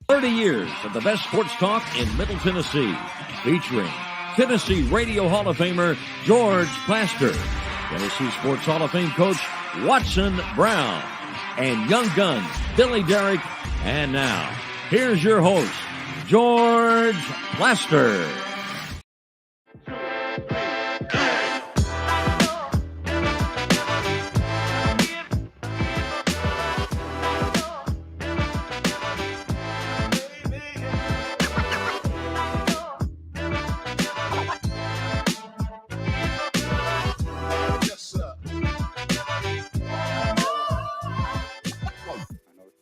30 years of the best sports talk in Middle Tennessee, featuring Tennessee Radio Hall of Famer George Plaster, Tennessee Sports Hall of Fame coach Watson Brown, and Young Guns Billy Derrick. And now, here's your host, George Plaster.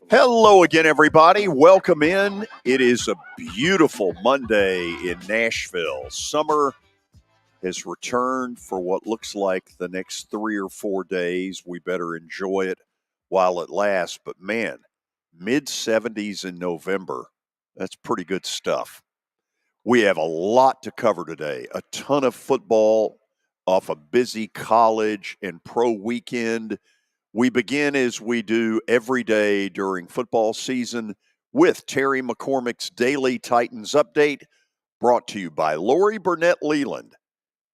Hello again, everybody. Welcome in. It is a beautiful Monday in Nashville. Summer has returned for what looks like the next 3 or 4 days. We better enjoy it while it lasts. But man, mid-70s in November, that's pretty good stuff. We have a lot to cover today. A ton of football off a busy college and pro weekend. We begin, as we do every day during football season, with Terry McCormick's Daily Titans Update, brought to you by Lori Burnett Leland.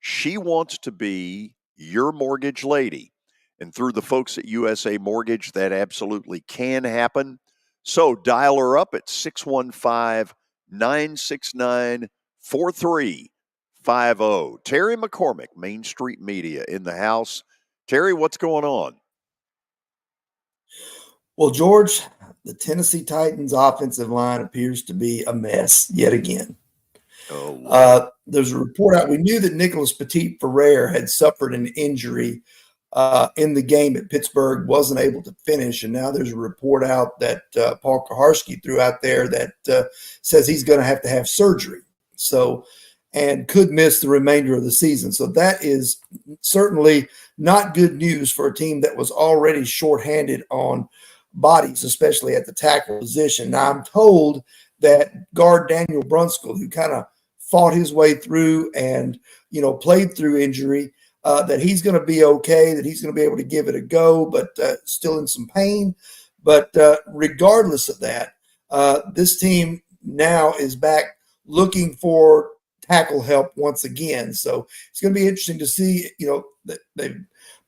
She wants to be your mortgage lady. And through the folks at USA Mortgage, that absolutely can happen. So dial her up at 615-969-4350. Terry McCormick, Main Street Media, in the house. Terry, what's going on? Well, George, the Tennessee Titans offensive line appears to be a mess yet again. There's a report out. We knew that Nicholas Petit-Frere had suffered an injury in the game at Pittsburgh, wasn't able to finish. And now there's a report out that Paul Kaharski threw out there that says he's going to have surgery. So, and could miss the remainder of the season. So that is certainly not good news for a team that was already shorthanded on bodies, especially at the tackle position. Now, I'm told that guard Daniel Brunskill, who kind of fought his way through and, played through injury, that he's going to be okay, that he's going to be able to give it a go, but still in some pain. But regardless of that, this team now is back looking for tackle help once again. So it's going to be interesting to see, that they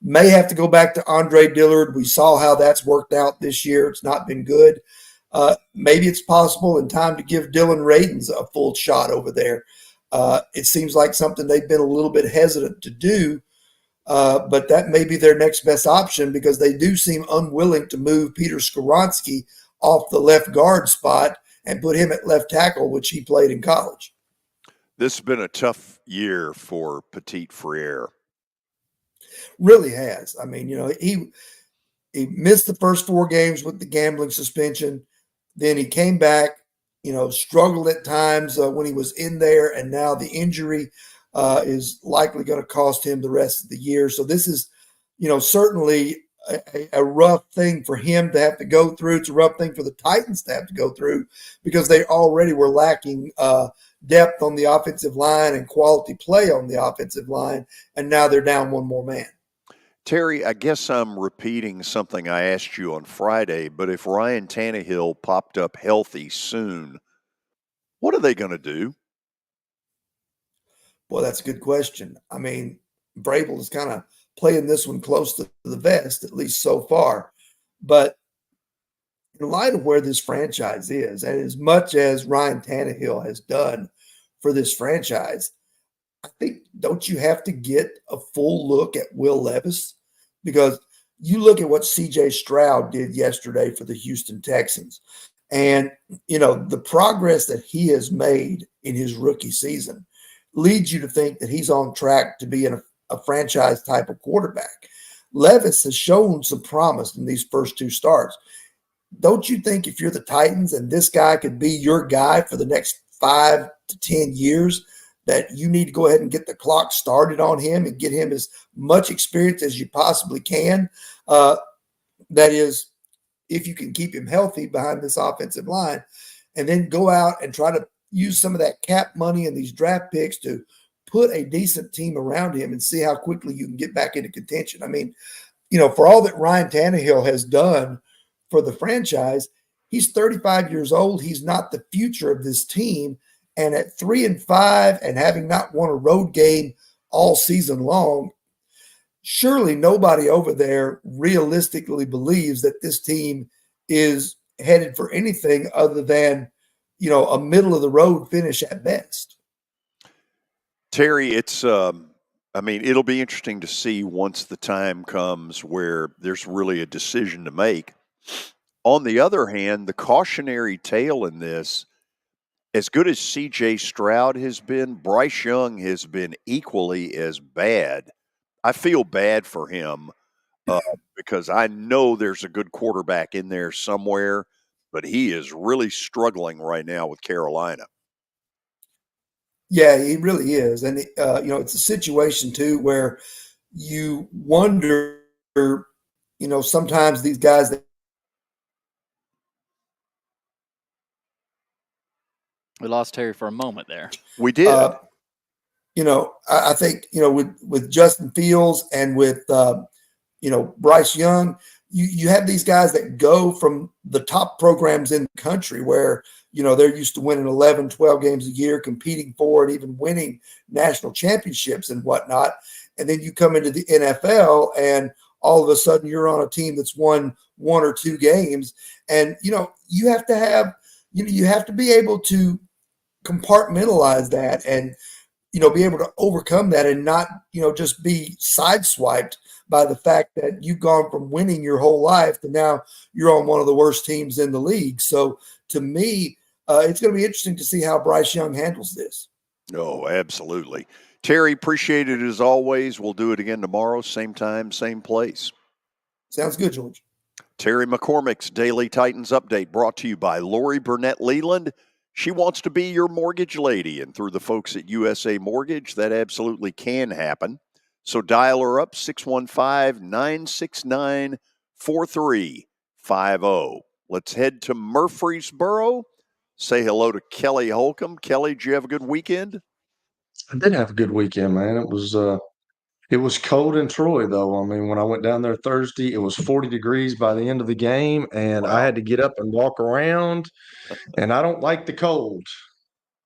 may have to go back to Andre Dillard. We saw how that's worked out this year. It's not been good. Maybe it's possible in time to give Dylan Radins a full shot over there. It seems like something they've been a little bit hesitant to do, but that may be their next best option because they do seem unwilling to move Peter Skoronski off the left guard spot and put him at left tackle, which he played in college. This has been a tough year for Petit-Frere. Really has. I mean, he missed the first 4 games with the gambling suspension. Then he came back, struggled at times when he was in there. And now the injury is likely going to cost him the rest of the year. So this is, certainly a rough thing for him to have to go through. It's a rough thing for the Titans to have to go through because they already were lacking depth on the offensive line and quality play on the offensive line, and now they're down one more man. Terry, I guess I'm repeating something I asked you on Friday, but if Ryan Tannehill popped up healthy soon, what are they going to do? Well, that's a good question. I mean, Vrabel is kind of playing this one close to the vest, at least so far. But in light of where this franchise is, and as much as Ryan Tannehill has done for this franchise, I think, don't you have to get a full look at Will Levis? Because you look at what C.J. Stroud did yesterday for the Houston Texans, and, the progress that he has made in his rookie season leads you to think that he's on track to be a franchise type of quarterback. Levis has shown some promise in these first 2 starts. Don't you think if you're the Titans and this guy could be your guy for the next 5 to 10 years, that you need to go ahead and get the clock started on him and get him as much experience as you possibly can? That is, if you can keep him healthy behind this offensive line, and then go out and try to use some of that cap money and these draft picks to put a decent team around him and see how quickly you can get back into contention. I mean, for all that Ryan Tannehill has done for the franchise, He's 35 years old. He's not the future of this team. And at 3-5 and having not won a road game all season long, surely nobody over there realistically believes that this team is headed for anything other than, a middle of the road finish at best. Terry, it'll be interesting to see once the time comes where there's really a decision to make. On the other hand, the cautionary tale in this, as good as C.J. Stroud has been, Bryce Young has been equally as bad. I feel bad for him because I know there's a good quarterback in there somewhere, but he is really struggling right now with Carolina. Yeah, he really is. And, it's a situation, too, where you wonder, sometimes these guys that we lost Terry for a moment there. We did. I think, with Justin Fields and with, Bryce Young, you have these guys that go from the top programs in the country where, they're used to winning 11, 12 games a year, competing for and even winning national championships and whatnot. And then you come into the NFL and all of a sudden you're on a team that's won 1 or 2 games. And, you have to have, you have to be able to compartmentalize that and, be able to overcome that and not, just be sideswiped by the fact that you've gone from winning your whole life to now you're on one of the worst teams in the league. So to me, it's going to be interesting to see how Bryce Young handles this. Oh, absolutely. Terry, appreciate it as always. We'll do it again tomorrow, same time, same place. Sounds good, George. Terry McCormick's Daily Titans Update brought to you by Lori Burnett Leland. She wants to be your mortgage lady, and through the folks at USA Mortgage, that absolutely can happen. So dial her up, 615-969-4350. Let's head to Murfreesboro. Say hello to Kelly Holcomb. Kelly, did you have a good weekend? I did have a good weekend, man. It was cold in Troy, though. I mean, when I went down there Thursday, it was 40 degrees by the end of the game, and I had to get up and walk around, and I don't like the cold.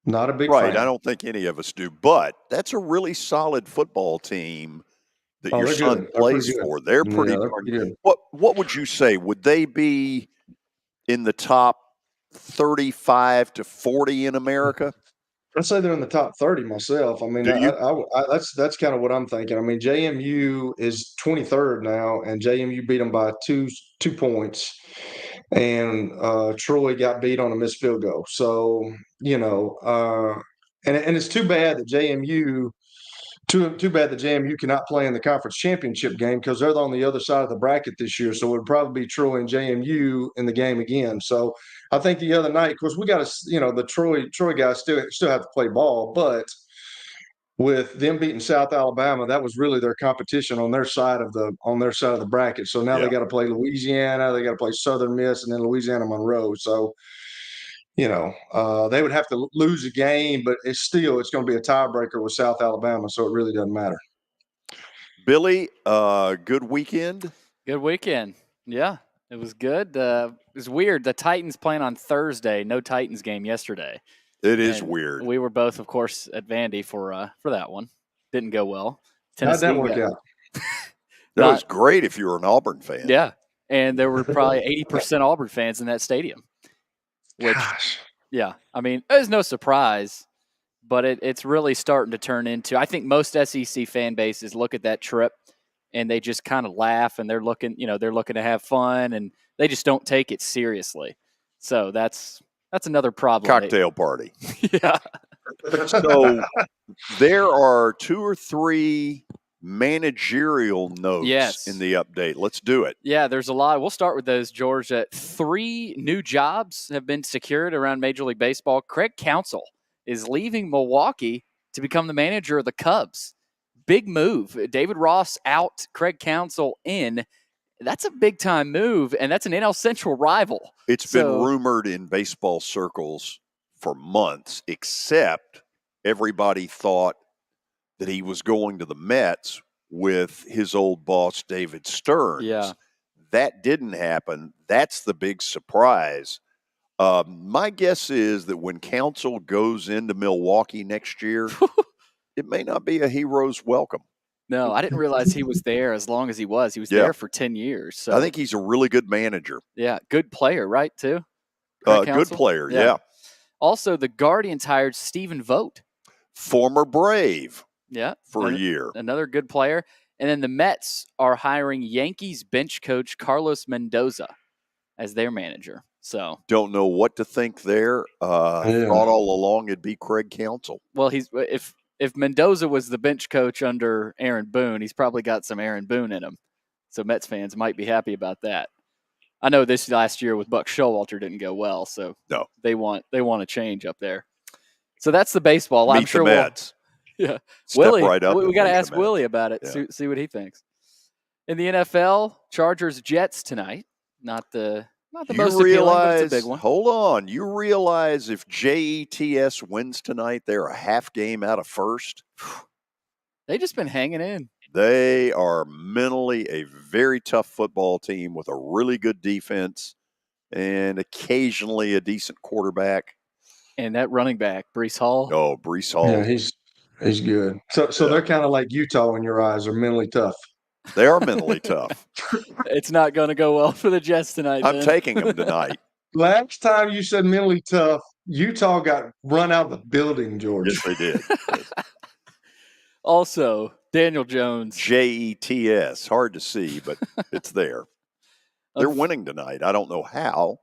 Not a big fan. Right, I don't think any of us do, but that's a really solid football team that your son plays for. They're pretty good. What would you say? Would they be in the top 35 to 40 in America? I'd say they're in the top 30 myself. I mean, that's kind of what I'm thinking. I mean, JMU is 23rd now, and JMU beat them by two points, and Troy got beat on a missed field goal. So, and it's too bad that JMU cannot play in the conference championship game because they're on the other side of the bracket this year. So it would probably be Troy and JMU in the game again. So I think the other night, of course, we got to, the Troy guys still have to play ball, but with them beating South Alabama, that was really their competition on their side of the bracket. So now they got to play Louisiana, they got to play Southern Miss, and then Louisiana Monroe. So they would have to lose a game, but it's going to be a tiebreaker with South Alabama, so it really doesn't matter. Billy, good weekend? Good weekend. Yeah, it was good. It was weird. The Titans playing on Thursday. No Titans game yesterday. It is weird. We were both, of course, at Vandy for that one. Didn't go well. How'd that work out? That was great if you were an Auburn fan. Yeah, and there were probably 80% Auburn fans in that stadium. Which, yeah, I mean, it's no surprise, but it's really starting to turn into. I think most SEC fan bases look at that trip and they just kind of laugh and they're looking to have fun and they just don't take it seriously. So that's another problem. Cocktail party. Yeah. So there are 2 or 3 managerial notes in the update. Let's do it. Yeah, there's a lot. We'll start with those, George. 3 new jobs have been secured around Major League Baseball. Craig Counsell is leaving Milwaukee to become the manager of the Cubs. Big move. David Ross out, Craig Counsell in. That's a big-time move, and that's an NL Central rival. It's been rumored in baseball circles for months, except everybody thought that he was going to the Mets with his old boss, David Stearns. Yeah. That didn't happen. That's the big surprise. My guess is that when Council goes into Milwaukee next year, it may not be a hero's welcome. No, I didn't realize he was there as long as he was. He was there for 10 years. So I think he's a really good manager. Yeah, good player, right, too? Good player, yeah. Also, the Guardians hired Stephen Vogt. Former Brave. Yeah. For a year. Another good player. And then the Mets are hiring Yankees bench coach Carlos Mendoza as their manager. So don't know what to think there. Thought all along it'd be Craig Counsell. Well, if Mendoza was the bench coach under Aaron Boone, he's probably got some Aaron Boone in him. So Mets fans might be happy about that. I know this last year with Buck Showalter didn't go well, so no, they want a change up there. So that's the baseball. Meet I'm sure the Mets. Willie, right up we got to ask Willie about it. Yeah. See what he thinks. In the NFL, Chargers Jets tonight. Not the most appealing, but it's a big one. Hold on. You realize if JETS wins tonight, they're a half game out of first? They've just been hanging in. They are mentally a very tough football team with a really good defense and occasionally a decent quarterback. And that running back, Breece Hall. Oh, Breece Hall. Yeah, he's good. So they're kind of like Utah in your eyes, are mentally tough. They are mentally tough. It's not going to go well for the Jets tonight. I'm taking them tonight. Last time you said mentally tough, Utah got run out of the building, George. Yes, they did. Yes. Also, Daniel Jones. JETS. Hard to see, but it's there. They're winning tonight. I don't know how.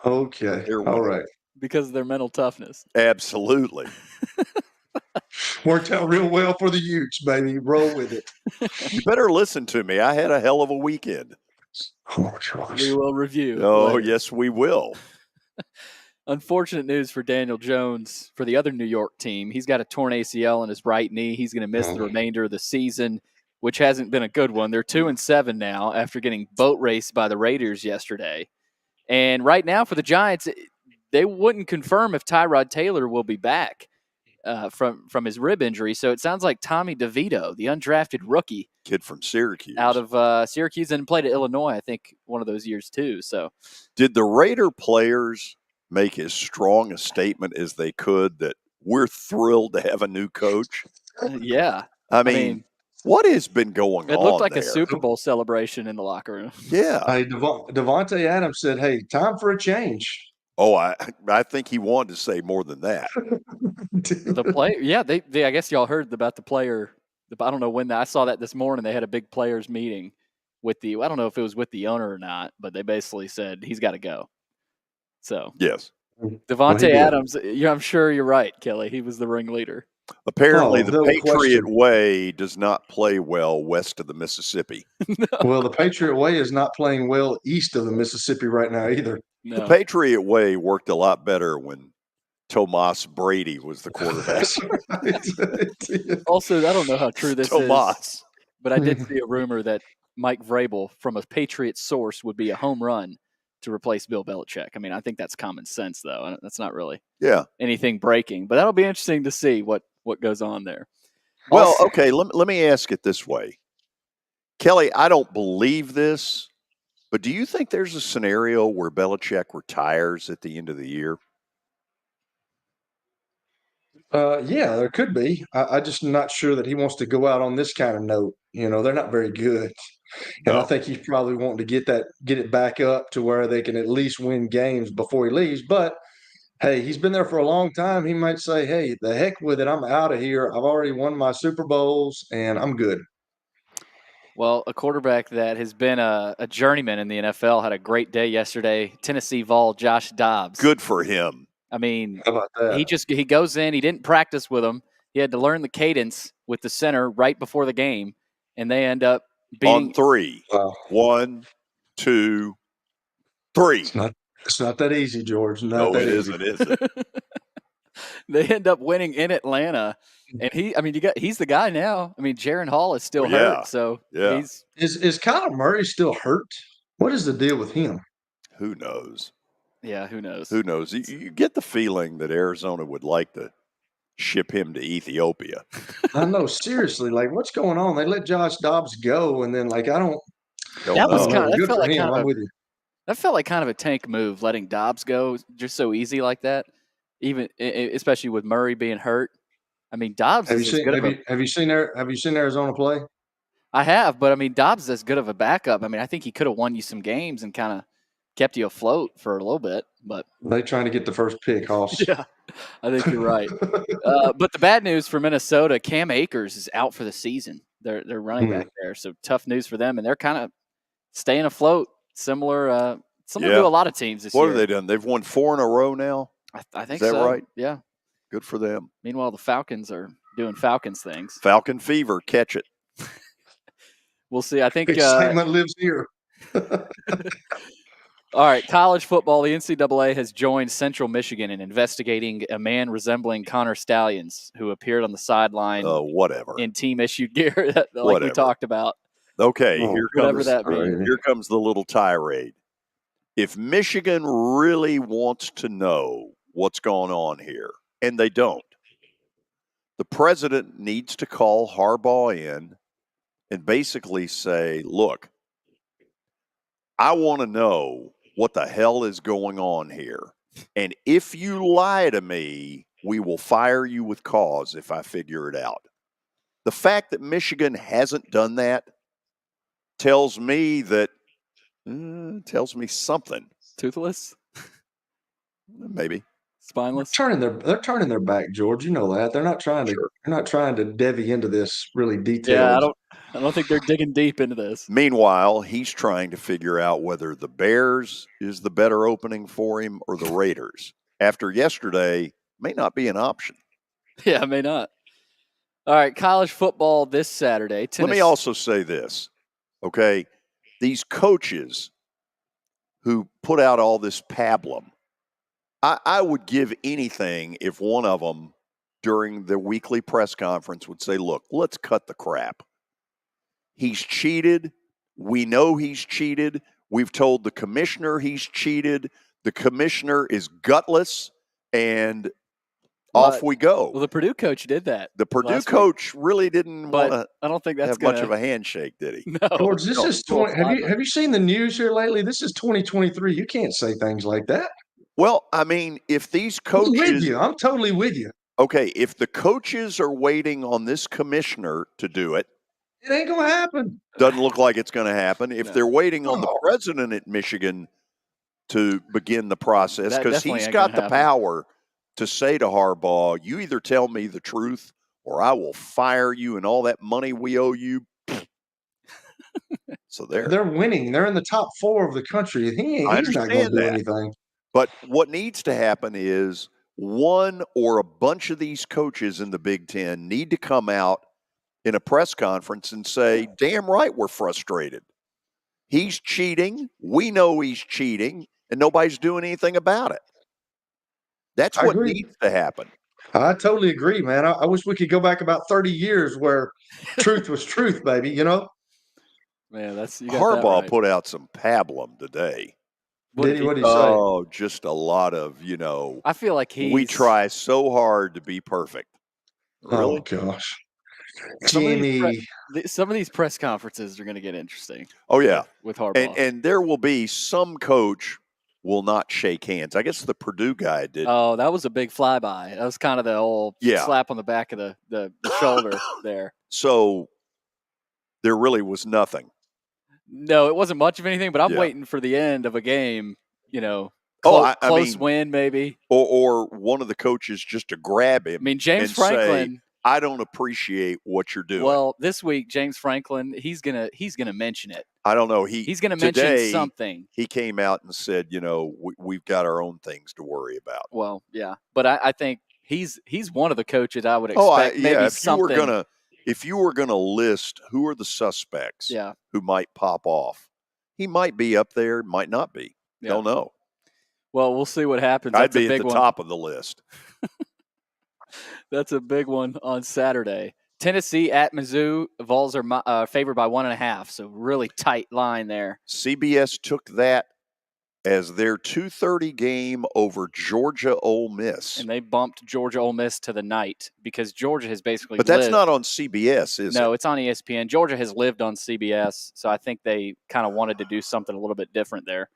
Okay. All right. Because of their mental toughness. Absolutely. Worked out real well for the Utes, baby. Roll with it. You better listen to me. I had a hell of a weekend. Oh, gosh. We will review. Oh, later. Yes, we will. Unfortunate news for Daniel Jones for the other New York team. He's got a torn ACL in his right knee. He's going to miss the remainder of the season, which hasn't been a good one. They're 2-7 now after getting boat raced by the Raiders yesterday. And right now for the Giants, they wouldn't confirm if Tyrod Taylor will be back from his rib injury. So it sounds like Tommy DeVito, the undrafted rookie. Kid from Syracuse. Out of Syracuse and played at Illinois, I think, one of those years too. So did the Raider players make as strong a statement as they could that we're thrilled to have a new coach? Yeah. I mean, what has been going on? It looked like there? A Super Bowl celebration in the locker room. Yeah. Hey, Devontae Adams said, hey, time for a change. Oh, I think he wanted to say more than that. The player, yeah, they I guess y'all heard about the player. I don't know when I saw that this morning. They had a big players meeting with I don't know if it was with the owner or not, but they basically said he's got to go. So yes, Devontae Adams. I'm sure you're right, Kelly. He was the ringleader. Apparently, the Patriot Way does not play well west of the Mississippi. No. Well, the Patriot Way is not playing well east of the Mississippi right now either. No. The Patriot Way worked a lot better when Tomas Brady was the quarterback. Also, I don't know how true this Tomas. is, but I did see a rumor that Mike Vrabel from a Patriot source would be a home run to replace Bill Belichick. I mean, I think that's common sense, though. That's not really anything breaking, but that'll be interesting to see what goes on there. Well, also, okay, let me ask it this way. Kelly, I don't believe this, but do you think there's a scenario where Belichick retires at the end of the year? Yeah, there could be. I just not sure that he wants to go out on this kind of note. You know, they're not very good. And I think he's probably wanting to get it back up to where they can at least win games before he leaves. But hey, he's been there for a long time. He might say, hey, the heck with it. I'm out of here. I've already won my Super Bowls and I'm good. Well, a quarterback that has been a journeyman in the NFL had a great day yesterday. Tennessee Vol Josh Dobbs. Good for him. I mean, how about that? He goes in. He didn't practice with him. He had to learn the cadence with the center right before the game, and they end up beating on three. Wow. 1, 2, 3. It's not that easy, George. No, it isn't, is it? They end up winning in Atlanta, and he's the guy now. I mean, Jaron Hall is still hurt, so he's is Kyler Murray still hurt? What is the deal with him? Who knows? Yeah, who knows? Who knows? You get the feeling that Arizona would like to ship him to Ethiopia. I know, seriously. Like, what's going on? They let Josh Dobbs go, and then I don't. That was know. that Good felt for like him. kind I'm of with you. That felt like kind of a tank move, letting Dobbs go just so easy like that, even especially with Murray being hurt. I mean, Dobbs Have you is as seen good of a. have you seen Arizona play? I have, but I mean, Dobbs is as good of a backup. I mean, I think he could have won you some games and kind of kept you afloat for a little bit. But They trying to get the first pick, Hoss. yeah, I think you're right. But the bad news for Minnesota, Cam Akers is out for the season. They're running back there, so tough news for them, and they're kind of staying afloat. Similar to a lot of teams this year. What have they done? They've won 4 in a row now. I think is that so. right? Yeah. Good for them. Meanwhile, the Falcons are doing Falcons things. Falcon fever, catch it. We'll see. I think excitement lives here. All right, college football. The NCAA has joined Central Michigan in investigating a man resembling Connor Stallions who appeared on the sideline. Whatever. In team-issued gear, like we talked about. Okay, here comes the little tirade. If Michigan really wants to know what's going on here, and they don't, the president needs to call Harbaugh in and basically say, look, I want to know what the hell is going on here. And if you lie to me, we will fire you with cause if I figure it out. The fact that Michigan hasn't done that tells me something. Toothless? Maybe. Spineless? They're turning their back, George. You know that. They're not trying to devy into this really detailed. Yeah, I don't think they're digging deep into this. Meanwhile, he's trying to figure out whether the Bears is the better opening for him or the Raiders. After yesterday, may not be an option. Yeah, may not. All right, college football this Saturday. Let me also say this, okay? These coaches who put out all this pablum, I would give anything if one of them during the weekly press conference would say, look, let's cut the crap. He's cheated. We know he's cheated. We've told the commissioner he's cheated. The commissioner is gutless, and off we go. Well, the Purdue coach did that. The Purdue coach really didn't want to I don't think that's have much of a handshake, did he? No. George, this is 20. Have you seen the news here lately? This is 2023. You can't say things like that. Well, I mean, if these coaches, I'm totally with you. Okay, if the coaches are waiting on this commissioner to do it, it ain't going to happen. Doesn't look like it's going to happen. If they're waiting on the president at Michigan to begin the process, because he's got the power to say to Harbaugh, you either tell me the truth or I will fire you and all that money we owe you. So they're winning. They're in the top 4 of the country. He's not going to do anything. But what needs to happen is one or a bunch of these coaches in the Big Ten need to come out in a press conference and say, damn right, we're frustrated. He's cheating. We know he's cheating, and nobody's doing anything about it. That's what needs to happen. I totally agree, man. I wish we could go back about 30 years where truth was truth, baby, you know? Man, Harbaugh put out some pablum today. What did he say? Oh, just a lot of, I feel like we try so hard to be perfect. Really? Oh, gosh. Some of these press conferences are going to get interesting. Oh, yeah. With Harbaugh. And there will be some coach will not shake hands. I guess the Purdue guy did. Oh, that was a big flyby. That was kind of the old slap on the back of the shoulder there. So there really was nothing. No, it wasn't much of anything, but I'm waiting for the end of a game, close win maybe. Or one of the coaches just to grab him. I mean, James Franklin. Say, I don't appreciate what you're doing. Well, this week, James Franklin, he's gonna mention it. I don't know. He's gonna mention something. He came out and said, we've got our own things to worry about. Well, yeah, but I think he's one of the coaches I would expect. If you were gonna list who are the suspects, who might pop off, he might be up there, might not be. Don't know. Well, we'll see what happens. I'd be at the top of the list. That's a big one on Saturday. Tennessee at Mizzou. Vols are favored by 1.5, so really tight line there. CBS took that as their 2:30 game over Georgia Ole Miss. And they bumped Georgia Ole Miss to the night because Georgia has basically But that's not on CBS, is it? No, it's on ESPN. Georgia has lived on CBS, so I think they kind of wanted to do something a little bit different there.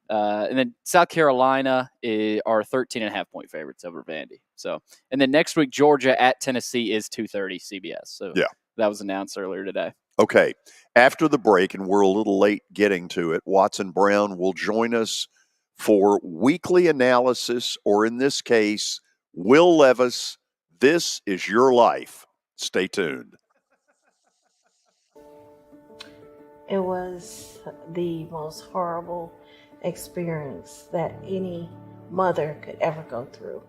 And then South Carolina are 13.5-point favorites over Vandy. So, and then next week, Georgia at Tennessee is 2:30 CBS. So yeah, that was announced earlier today. Okay. After the break, and we're a little late getting to it, Watson Brown will join us for weekly analysis, or in this case, Will Levis, This Is Your Life. Stay tuned. It was the most horrible experience that any mother could ever go through.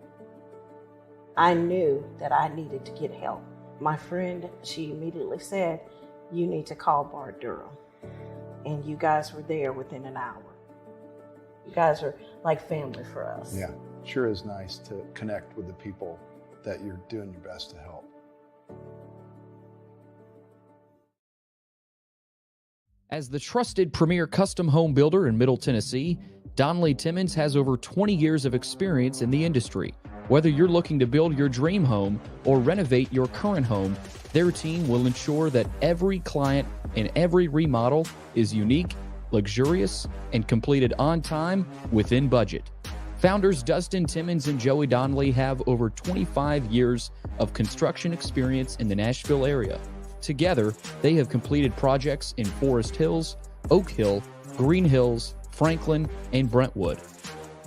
I knew that I needed to get help. My friend, she immediately said, you need to call Bart Durham. And you guys were there within an hour. You guys are like family for us. Yeah, sure is nice to connect with the people that you're doing your best to help. As the trusted premier custom home builder in Middle Tennessee, Donnelly Timmons has over 20 years of experience in the industry. Whether you're looking to build your dream home or renovate your current home, their team will ensure that every client and every remodel is unique, luxurious, and completed on time within budget. Founders Dustin Timmons and Joey Donnelly have over 25 years of construction experience in the Nashville area. Together, they have completed projects in Forest Hills, Oak Hill, Green Hills, Franklin, and Brentwood.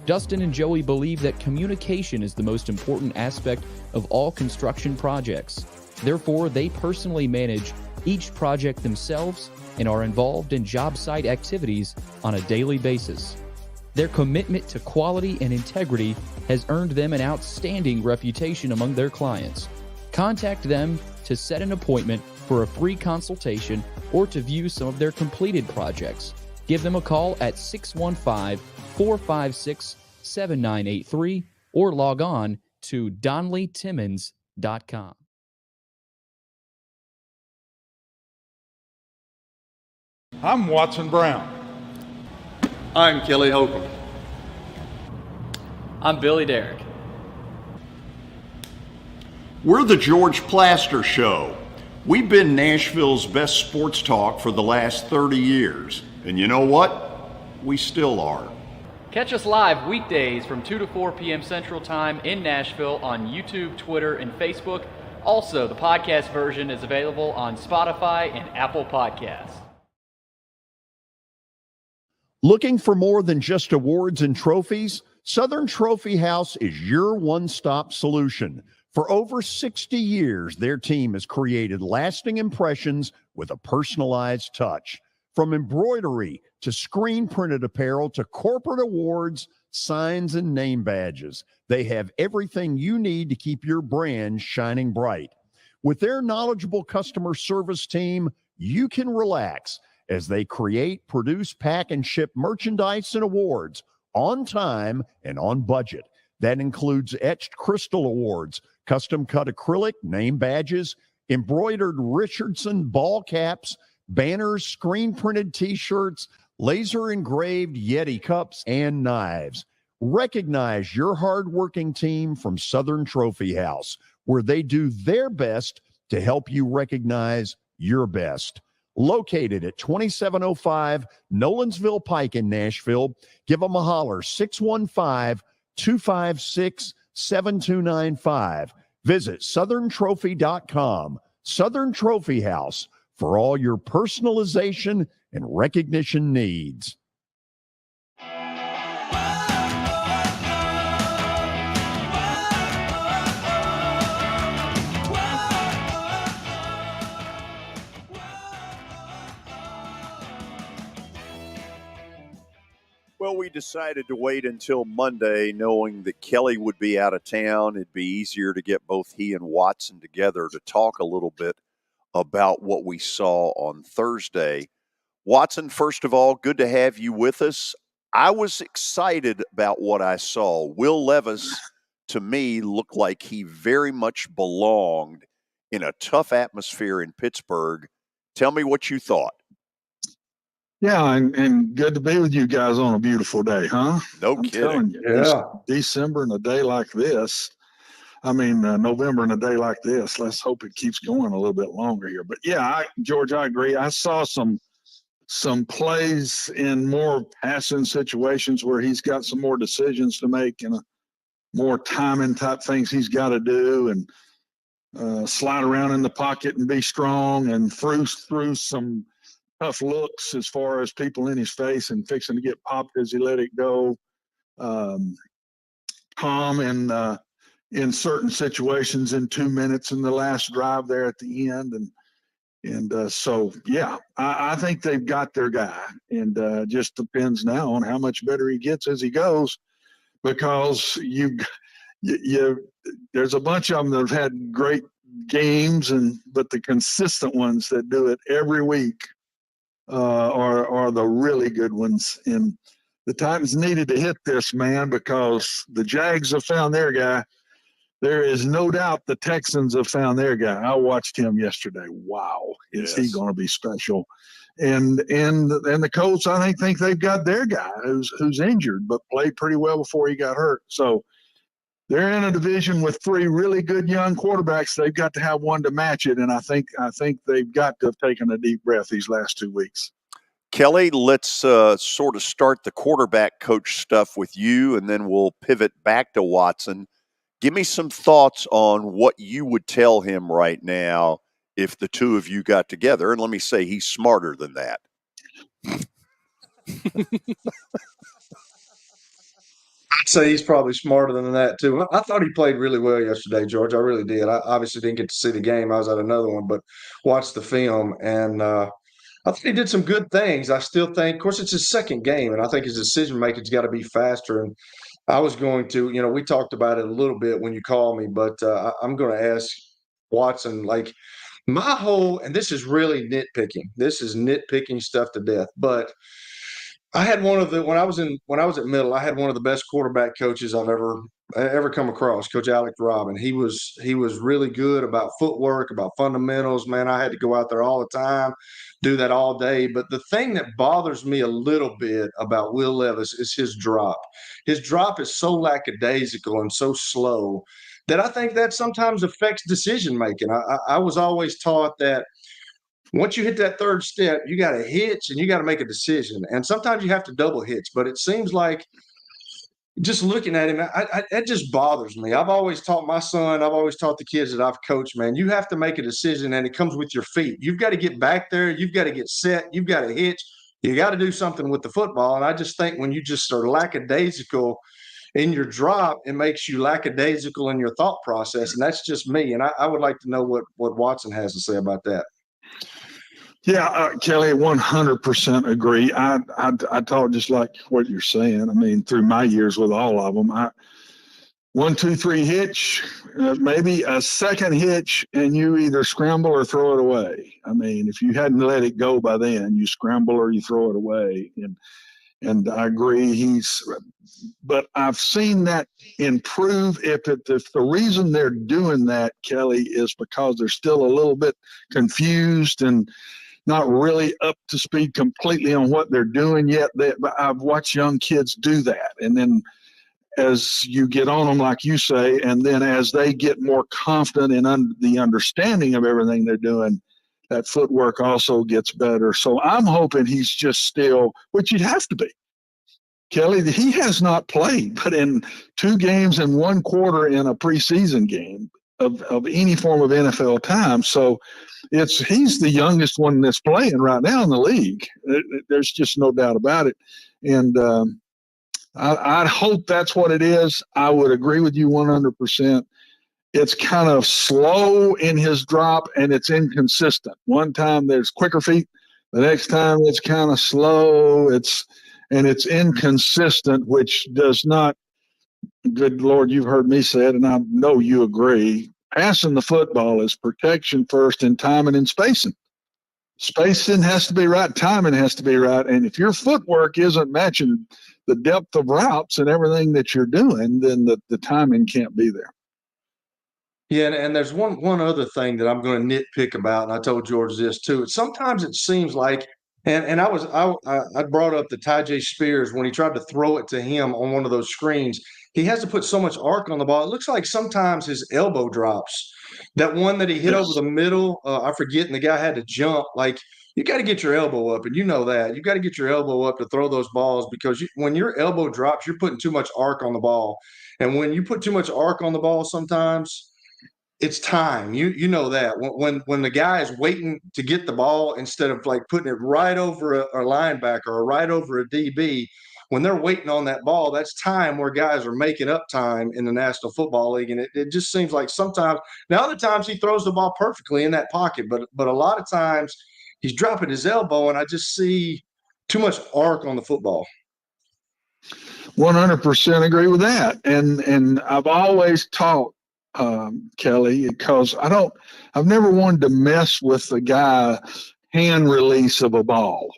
Dustin and Joey believe that communication is the most important aspect of all construction projects. Therefore, they personally manage each project themselves and are involved in job site activities on a daily basis. Their commitment to quality and integrity has earned them an outstanding reputation among their clients. Contact them to set an appointment for a free consultation or to view some of their completed projects. Give them a call at 615-456-7983 or log on to DonnellyTimmons.com. I'm Watson Brown. I'm Kelly Holcomb. I'm Billy Derrick. We're the George Plaster Show. We've been Nashville's best sports talk for the last 30 years. And you know what? We still are. Catch us live weekdays from 2 to 4 p.m. Central Time in Nashville on YouTube, Twitter, and Facebook. Also, the podcast version is available on Spotify and Apple Podcasts. Looking for more than just awards and trophies? Southern Trophy House is your one-stop solution. For over 60 years, their team has created lasting impressions with a personalized touch. From embroidery to screen-printed apparel to corporate awards, signs, and name badges, they have everything you need to keep your brand shining bright. With their knowledgeable customer service team, you can relax as they create, produce, pack, and ship merchandise and awards on time and on budget. That includes etched crystal awards, custom-cut acrylic, name badges, embroidered Richardson ball caps, banners, screen-printed T-shirts, laser-engraved Yeti cups, and knives. Recognize your hard-working team from Southern Trophy House, where they do their best to help you recognize your best. Located at 2705 Nolensville Pike in Nashville, give them a holler, 615-256-7295. Visit southerntrophy.com. Southern Trophy House, for all your personalization and recognition needs. Well, we decided to wait until Monday, knowing that Kelly would be out of town. It'd be easier to get both he and Watson together to talk a little bit about what we saw on Thursday. Watson, first of all, good to have you with us. I was excited about what I saw. Will Levis, to me, looked like he very much belonged in a tough atmosphere in Pittsburgh. Tell me what you thought. Yeah, and good to be with you guys on a beautiful day, huh? No I'm kidding. telling you, Yeah. December and a day like this. November and a day like this. Let's hope it keeps going a little bit longer here. But yeah, George, I agree. I saw some some plays in more passing situations where he's got some more decisions to make and more timing type things he's got to do, and slide around in the pocket and be strong and through some tough looks as far as people in his face and fixing to get popped as he let it go. Calm in certain situations in 2 minutes in the last drive there at the end. And so, yeah, I think they've got their guy, and just depends now on how much better he gets as he goes, because you there's a bunch of them that have had great games, but the consistent ones that do it every week are the really good ones. And the Titans needed to hit this, man, because the Jags have found their guy. There is no doubt the Texans have found their guy. I watched him yesterday. Wow, is he going to be special? And the Colts, I think they've got their guy who's injured but played pretty well before he got hurt. So they're in a division with three really good young quarterbacks. They've got to have one to match it, and I think they've got to have taken a deep breath these last 2 weeks. Kelly, let's sort of start the quarterback coach stuff with you, and then we'll pivot back to Watson. Give me some thoughts on what you would tell him right now if the two of you got together. And let me say, he's smarter than that. I'd say he's probably smarter than that, too. I thought he played really well yesterday, George. I really did. I obviously didn't get to see the game. I was at another one, but watched the film. And I thought he did some good things. I still think, of course, it's his second game, and I think his decision-making's got to be faster. And I was going to, we talked about it a little bit when you called me, but I'm going to ask Watson, like, and this is really nitpicking. This is nitpicking stuff to death. But I had when I was at Middle, I had one of the best quarterback coaches I've ever come across, Coach Alec Robin. He was really good about footwork, about fundamentals. Man, I had to go out there all the time, do that all day. But the thing that bothers me a little bit about Will Levis is his drop. His drop is so lackadaisical and so slow that I think that sometimes affects decision making. I was always taught that once you hit that third step, you got to hitch and you got to make a decision. And sometimes you have to double hitch. But it seems like just looking at him, that just bothers me. I've always taught my son, I've always taught the kids that I've coached, man, you have to make a decision, and it comes with your feet. You've got to get back there. You've got to get set. You've got to hitch. You got to do something with the football. And I just think when you just are lackadaisical in your drop, it makes you lackadaisical in your thought process. And that's just me. And I would like to know what Watson has to say about that. Yeah, Kelly, 100% agree. I thought just like what you're saying. I mean, through my years with all of them, 1, 2, 3 hitch, maybe a second hitch, and you either scramble or throw it away. I mean, if you hadn't let it go by then, you scramble or you throw it away. And I agree. But I've seen that improve. If the reason they're doing that, Kelly, is because they're still a little bit confused and not really up to speed completely on what they're doing yet. I've watched young kids do that. And then as you get on them, like you say, and then as they get more confident in the understanding of everything they're doing, that footwork also gets better. So I'm hoping he's just still, which he'd have to be. Kelly, he has not played, but in 2 games and 1 quarter in a preseason game of any form of NFL time. So he's the youngest one that's playing right now in the league. There's just no doubt about it. And I hope that's what it is. I would agree with you 100%. It's kind of slow in his drop, and it's inconsistent. One time there's quicker feet. The next time it's kind of slow. It's inconsistent, which does not, good Lord, you've heard me say it, and I know you agree. Passing the football is protection first and timing and spacing. Spacing has to be right. Timing has to be right. And if your footwork isn't matching the depth of routes and everything that you're doing, then the timing can't be there. Yeah, and there's one other thing that I'm going to nitpick about, and I told George this too. Sometimes it seems like, and I brought up the Tyjae Spears when he tried to throw it to him on one of those screens. He has to put so much arc on the ball. It looks like sometimes his elbow drops. That one that he hit over the middle, I forget, and the guy had to jump. Like you got to get your elbow up, and you know that. You got to get your elbow up to throw those balls because when your elbow drops, you're putting too much arc on the ball. And when you put too much arc on the ball, sometimes it's time. You know that when the guy is waiting to get the ball instead of like putting it right over a linebacker or right over a DB, when they're waiting on that ball, that's time where guys are making up time in the National Football League. And it just seems like sometimes now other times he throws the ball perfectly in that pocket, but a lot of times he's dropping his elbow, and I just see too much arc on the football. 100% agree with that. And I've always taught Kelly, because I've never wanted to mess with the guy hand release of a ball,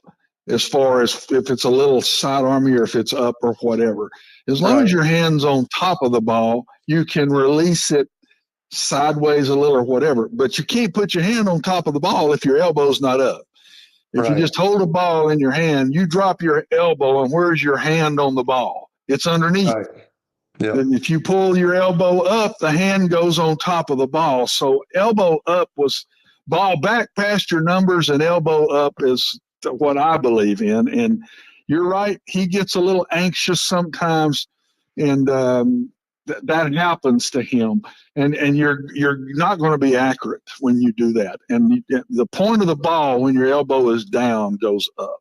as far as if it's a little sidearmy or if it's up or whatever. As long as your hand's on top of the ball, you can release it sideways a little or whatever, but you can't put your hand on top of the ball if your elbow's not up. If you just hold a ball in your hand, you drop your elbow, and where's your hand on the ball? It's underneath. Yep. And if you pull your elbow up, the hand goes on top of the ball. So elbow up was ball back past your numbers, and elbow up is what I believe in. And you're right, he gets a little anxious sometimes, and that happens to him. And you're not going to be accurate when you do that. And the point of the ball when your elbow is down goes up.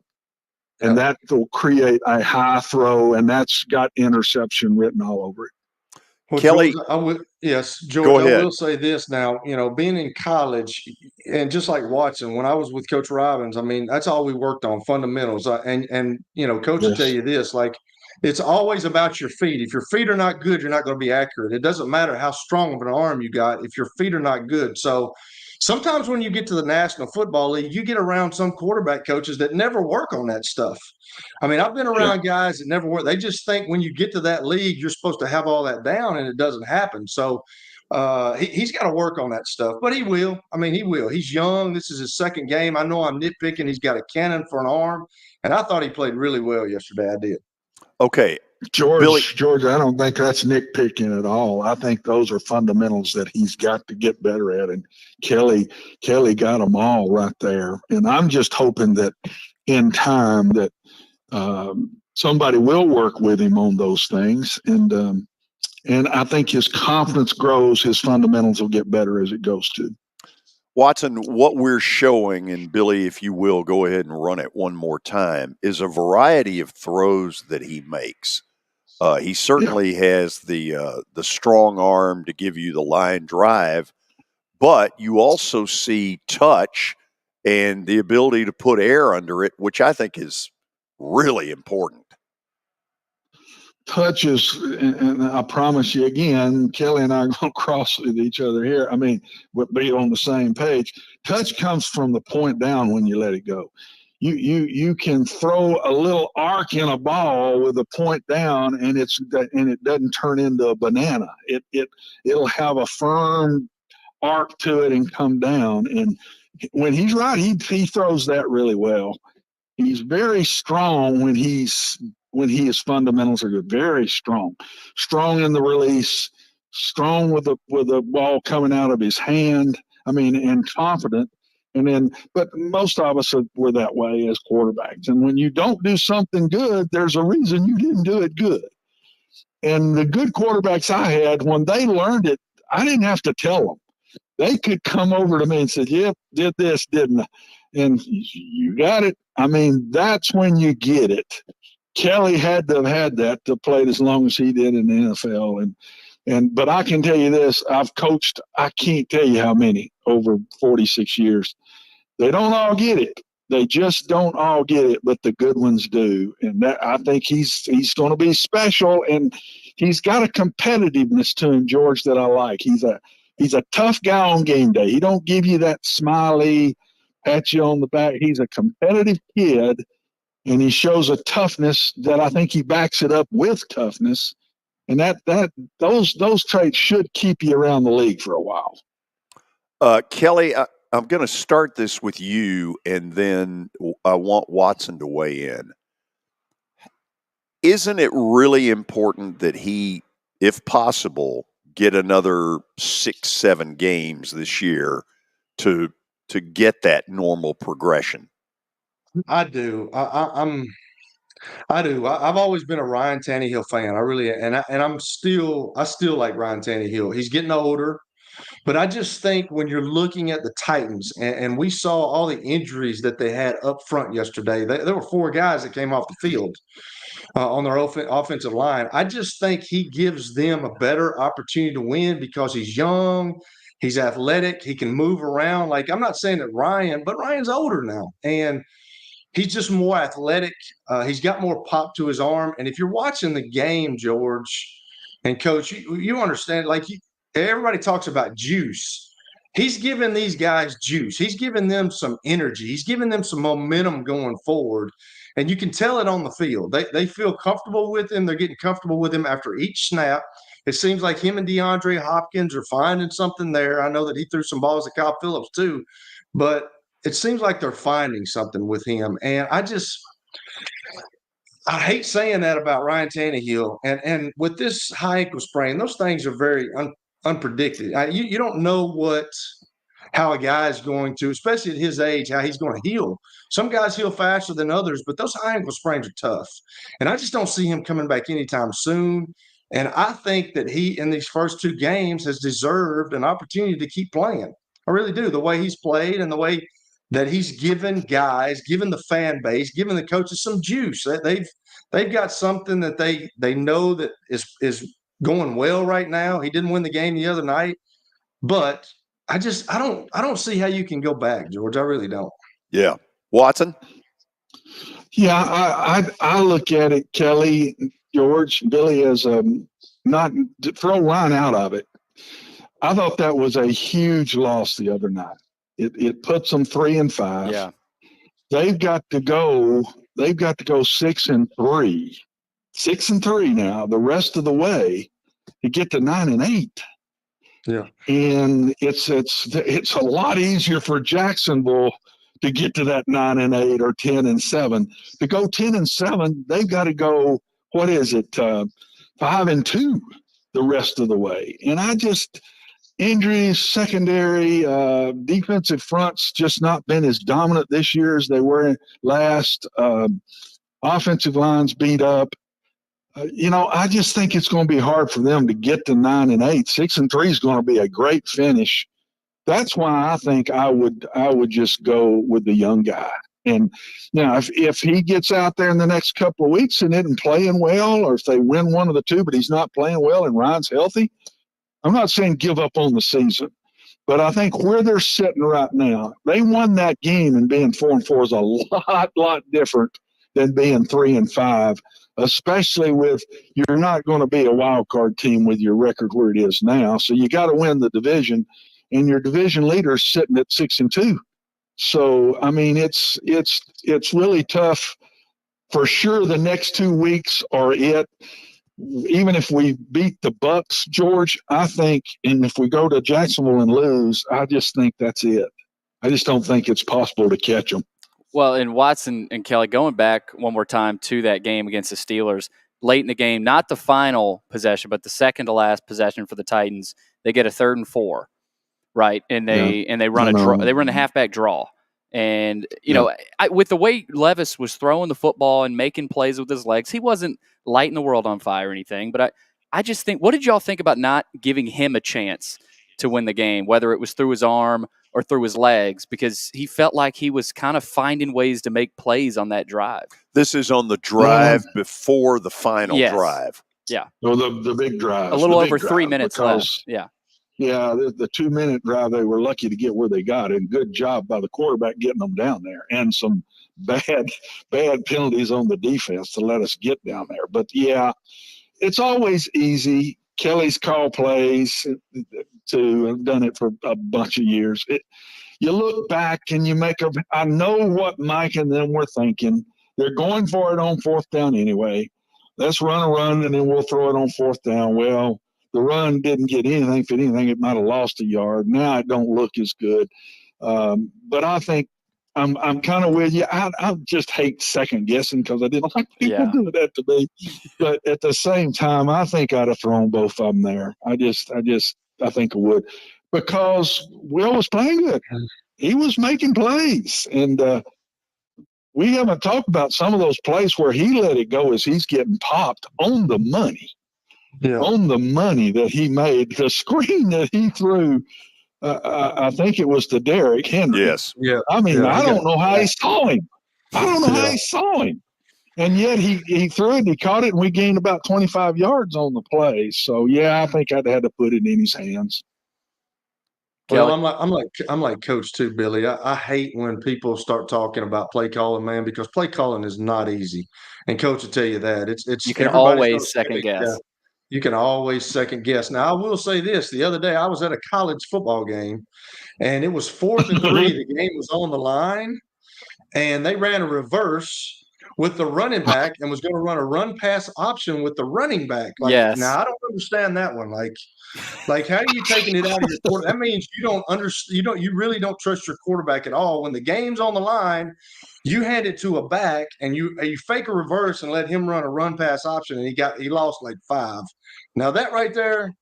And that will create a high throw, and that's got interception written all over it. Well, Kelly, George, George, go ahead. I will say this now, being in college and just like Watson, when I was with Coach Robbins, I mean, that's all we worked on, fundamentals. And Coach will tell you this, like, it's always about your feet. If your feet are not good, you're not going to be accurate. It doesn't matter how strong of an arm you got if your feet are not good. So sometimes when you get to the National Football League, you get around some quarterback coaches that never work on that stuff. I mean, I've been around guys that never work. They just think when you get to that league, you're supposed to have all that down, and it doesn't happen. So he's got to work on that stuff, but he will. I mean, he will. He's young. This is his second game. I know I'm nitpicking. He's got a cannon for an arm, and I thought he played really well yesterday. I did. Okay. George, I don't think that's nitpicking at all. I think those are fundamentals that he's got to get better at. And Kelly got them all right there. And I'm just hoping that in time that somebody will work with him on those things. And I think his confidence grows. His fundamentals will get better as it goes too. Watson, what we're showing, and Billy, if you will, go ahead and run it one more time, is a variety of throws that he makes. He certainly has the strong arm to give you the line drive, but you also see touch and the ability to put air under it, which I think is really important. Touches, and I promise you again, Kelly and I are going to cross with each other here. I mean, we'll be on the same page. Touch comes from the point down when you let it go. You can throw a little arc in a ball with a point down, and it doesn't turn into a banana. It'll have a firm arc to it and come down. And when he's right, he throws that really well. He's very strong when his fundamentals are good. Very strong in the release, strong with the ball coming out of his hand. I mean, and confident. But most of us were that way as quarterbacks. And when you don't do something good, there's a reason you didn't do it good. And the good quarterbacks I had, when they learned it, I didn't have to tell them. They could come over to me and say, "Yep, did this, didn't I?" And you got it. I mean, that's when you get it. Kelly had to have had that to play as long as he did in the NFL. But I can tell you this, I've coached, I can't tell you how many over 46 years. They don't all get it. They just don't all get it, but the good ones do. And that, I think he's going to be special, and he's got a competitiveness to him, George, that I like. He's a tough guy on game day. He don't give you that smiley, pat you on the back. He's a competitive kid, and he shows a toughness that I think he backs it up with toughness. And those traits should keep you around the league for a while. Kelly, I'm going to start this with you, and then I want Watson to weigh in. Isn't it really important that he, if possible, get another 6-7 games this year to get that normal progression? I do. I do. I've always been a Ryan Tannehill fan. I really, I still like Ryan Tannehill. He's getting older, but I just think when you're looking at the Titans, and we saw all the injuries that they had up front yesterday, there were 4 guys that came off the field on their offensive line. I just think he gives them a better opportunity to win because he's young, he's athletic, he can move around. Like, I'm not saying that but Ryan's older now, and he's just more athletic. He's got more pop to his arm. And if you're watching the game, George and Coach, you understand, everybody talks about juice. He's giving these guys juice. He's giving them some energy. He's giving them some momentum going forward. And you can tell it on the field. They feel comfortable with him. They're getting comfortable with him after each snap. It seems like him and DeAndre Hopkins are finding something there. I know that he threw some balls at Kyle Phillips too, but it seems like they're finding something with him. And I hate saying that about Ryan Tannehill. And with this high ankle sprain, those things are very unpredicted. You don't know how a guy is going to, especially at his age, how he's going to heal. Some guys heal faster than others, but those high ankle sprains are tough. And I just don't see him coming back anytime soon. And I think that he, in these first 2 games, has deserved an opportunity to keep playing. I really do. The way he's played and the way that he's given guys, given the fan base, given the coaches some juice. They've got something that they know that is going well right now. He didn't win the game the other night, but I don't see how you can go back, George. I really don't. Yeah. Watson? Yeah, I look at it, Kelly, George, Billy, as not to throw Ryan out of it. I thought that was a huge loss the other night. It puts them 3-5. Yeah. They've got to go 6-3. 6-3 now, the rest of the way to get to 9-8. Yeah. And it's a lot easier for Jacksonville to get to that 9-8 or 10-7. To go 10-7, they've got to go, 5-2 the rest of the way. And injuries, secondary, defensive fronts just not been as dominant this year as they were last. Offensive lines beat up. I just think it's going to be hard for them to get to 9-8. 6-3 is going to be a great finish. That's why I think I would just go with the young guy. And now, if he gets out there in the next couple of weeks and isn't playing well, or if they win one of the 2, but he's not playing well and Ryan's healthy, I'm not saying give up on the season. But I think where they're sitting right now, they won that game, and being 4-4 is a lot different than being 3-5, especially with you're not going to be a wild card team with your record where it is now. So you got to win the division, and your division leader is sitting at 6-2. So I mean, it's really tough. For sure, the next 2 weeks are it. Even if we beat the Bucks, George, I think, and if we go to Jacksonville and lose, I just think that's it. I just don't think it's possible to catch them. Well, and Watson and Kelly, going back one more time to that game against the Steelers, late in the game, not the final possession, but the second to last possession for the Titans, they get a 3rd and 4, right? And they run a halfback draw. And, with the way Levis was throwing the football and making plays with his legs, he wasn't lighting the world on fire or anything. But I just think, what did y'all think about not giving him a chance to win the game, whether it was through his arm or through his legs, because he felt like he was kind of finding ways to make plays on that drive? This is on the drive before the final drive. Yeah. Well, the big drive. A little over 3 minutes left. Yeah. Yeah, the 2-minute drive, they were lucky to get where they got, and good job by the quarterback getting them down there, and some bad penalties on the defense to let us get down there. But yeah, it's always easy. Kelly's call plays to have done it for a bunch of years. You look back and you I know what Mike and them were thinking. They're going for it on 4th down anyway. Let's run a run and then we'll throw it on 4th down. Well, the run didn't get anything. If anything, it might have lost a yard. Now it don't look as good. But I think I'm kind of with you. I just hate second guessing because I didn't like people doing that to me. But at the same time, I think I'd have thrown both of them there. I think I would, because Will was playing good. He was making plays, and we haven't talked about some of those plays where he let it go as he's getting popped on the money. Yeah. On the money that he made. The screen that he threw, I think it was to Derrick Henry. Yes. Yeah. I mean, Yeah, I don't know how he saw him. I don't know how Yeah. he saw him. And yet he threw it, he caught it, and we gained about 25 yards on the play. So, yeah, I think I'd had to put it in his hands. Well, I'm like Coach too, Billy. I hate when people start talking about play calling, man, because play calling is not easy. And Coach will tell you that it's You can everybody's gonna always second say, guess. yeah, you can always second guess. Now, I will say this: the other day I was at a college football game, and it was 4th and 3. The game was on the line, and they ran a reverse with the running back and was going to run a run pass option with the running back. Like, Yes. now I don't understand that one. Like, how are you taking it out of your quarter? That means you really don't trust your quarterback at all. When the game's on the line, you hand it to a back and you fake a reverse and let him run a run pass option, and he lost like 5. Now that right there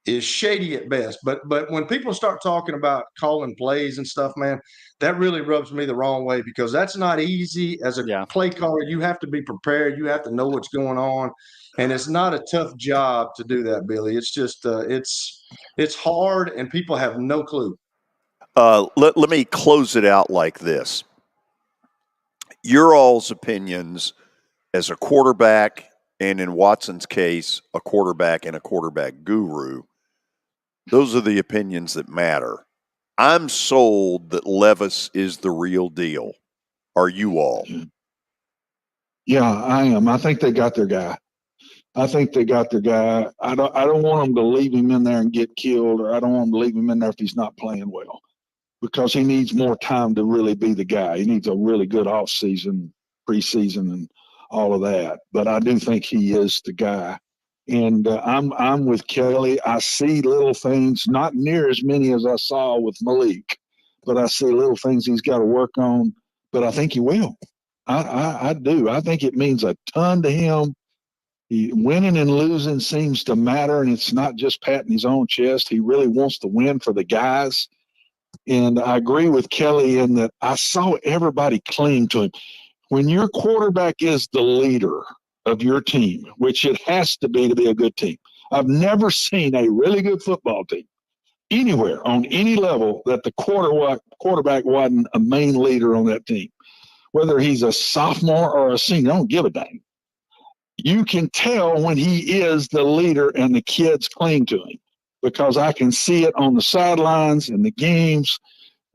is shady at best. But when people start talking about calling plays and stuff, man, that really rubs me the wrong way, because that's not easy. As a play caller, you have to be prepared. You have to know what's going on. And it's not a tough job to do that, Billy. It's just it's hard, and people have no clue. Let me close it out like this. Your all's opinions as a quarterback, and in Watson's case, a quarterback and a quarterback guru, those are the opinions that matter. I'm sold that Levis is the real deal. Are you all? Yeah, I am. I think they got their guy. I don't want them to leave him in there and get killed, or I don't want them to leave him in there if he's not playing well, because he needs more time to really be the guy. He needs a really good off season, preseason, and all of that. But I do think he is the guy. And I'm with Kelly. I see little things, not near as many as I saw with Malik, but I see little things he's got to work on. But I think he will. I do. I think it means a ton to him. Winning and losing seems to matter, and it's not just patting his own chest. He really wants to win for the guys. And I agree with Kelly in that I saw everybody cling to him. When your quarterback is the leader of your team, which it has to be a good team. I've never seen a really good football team anywhere on any level that the quarterback wasn't a main leader on that team. Whether he's a sophomore or a senior, I don't give a dang. You can tell when he is the leader and the kids cling to him, because I can see it on the sidelines and the games.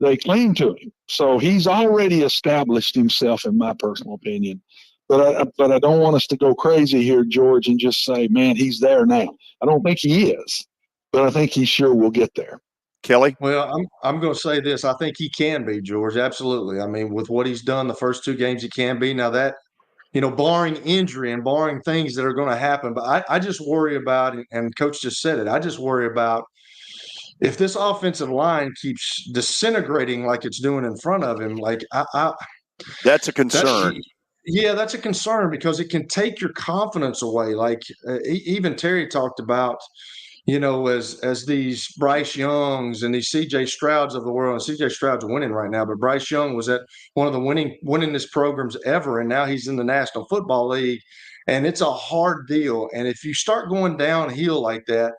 They cling to him. So he's already established himself, in my personal opinion. But I don't want us to go crazy here, George, and just say, man, he's there now. I don't think he is, but I think he sure will get there. Kelly? Well, I'm going to say this. I think he can be, George. Absolutely. I mean, with what he's done the first 2 games, he can be. Now that, barring injury and barring things that are going to happen, but I just worry about, and Coach just said it, I just worry about if this offensive line keeps disintegrating like it's doing in front of him. Like That's a concern. That's a concern, because it can take your confidence away. Like even Terry talked about, as these Bryce Youngs and these C.J. Strouds of the world, and C.J. Stroud's winning right now, but Bryce Young was at one of the winningest programs ever, and now he's in the National Football League, and it's a hard deal. And if you start going downhill like that,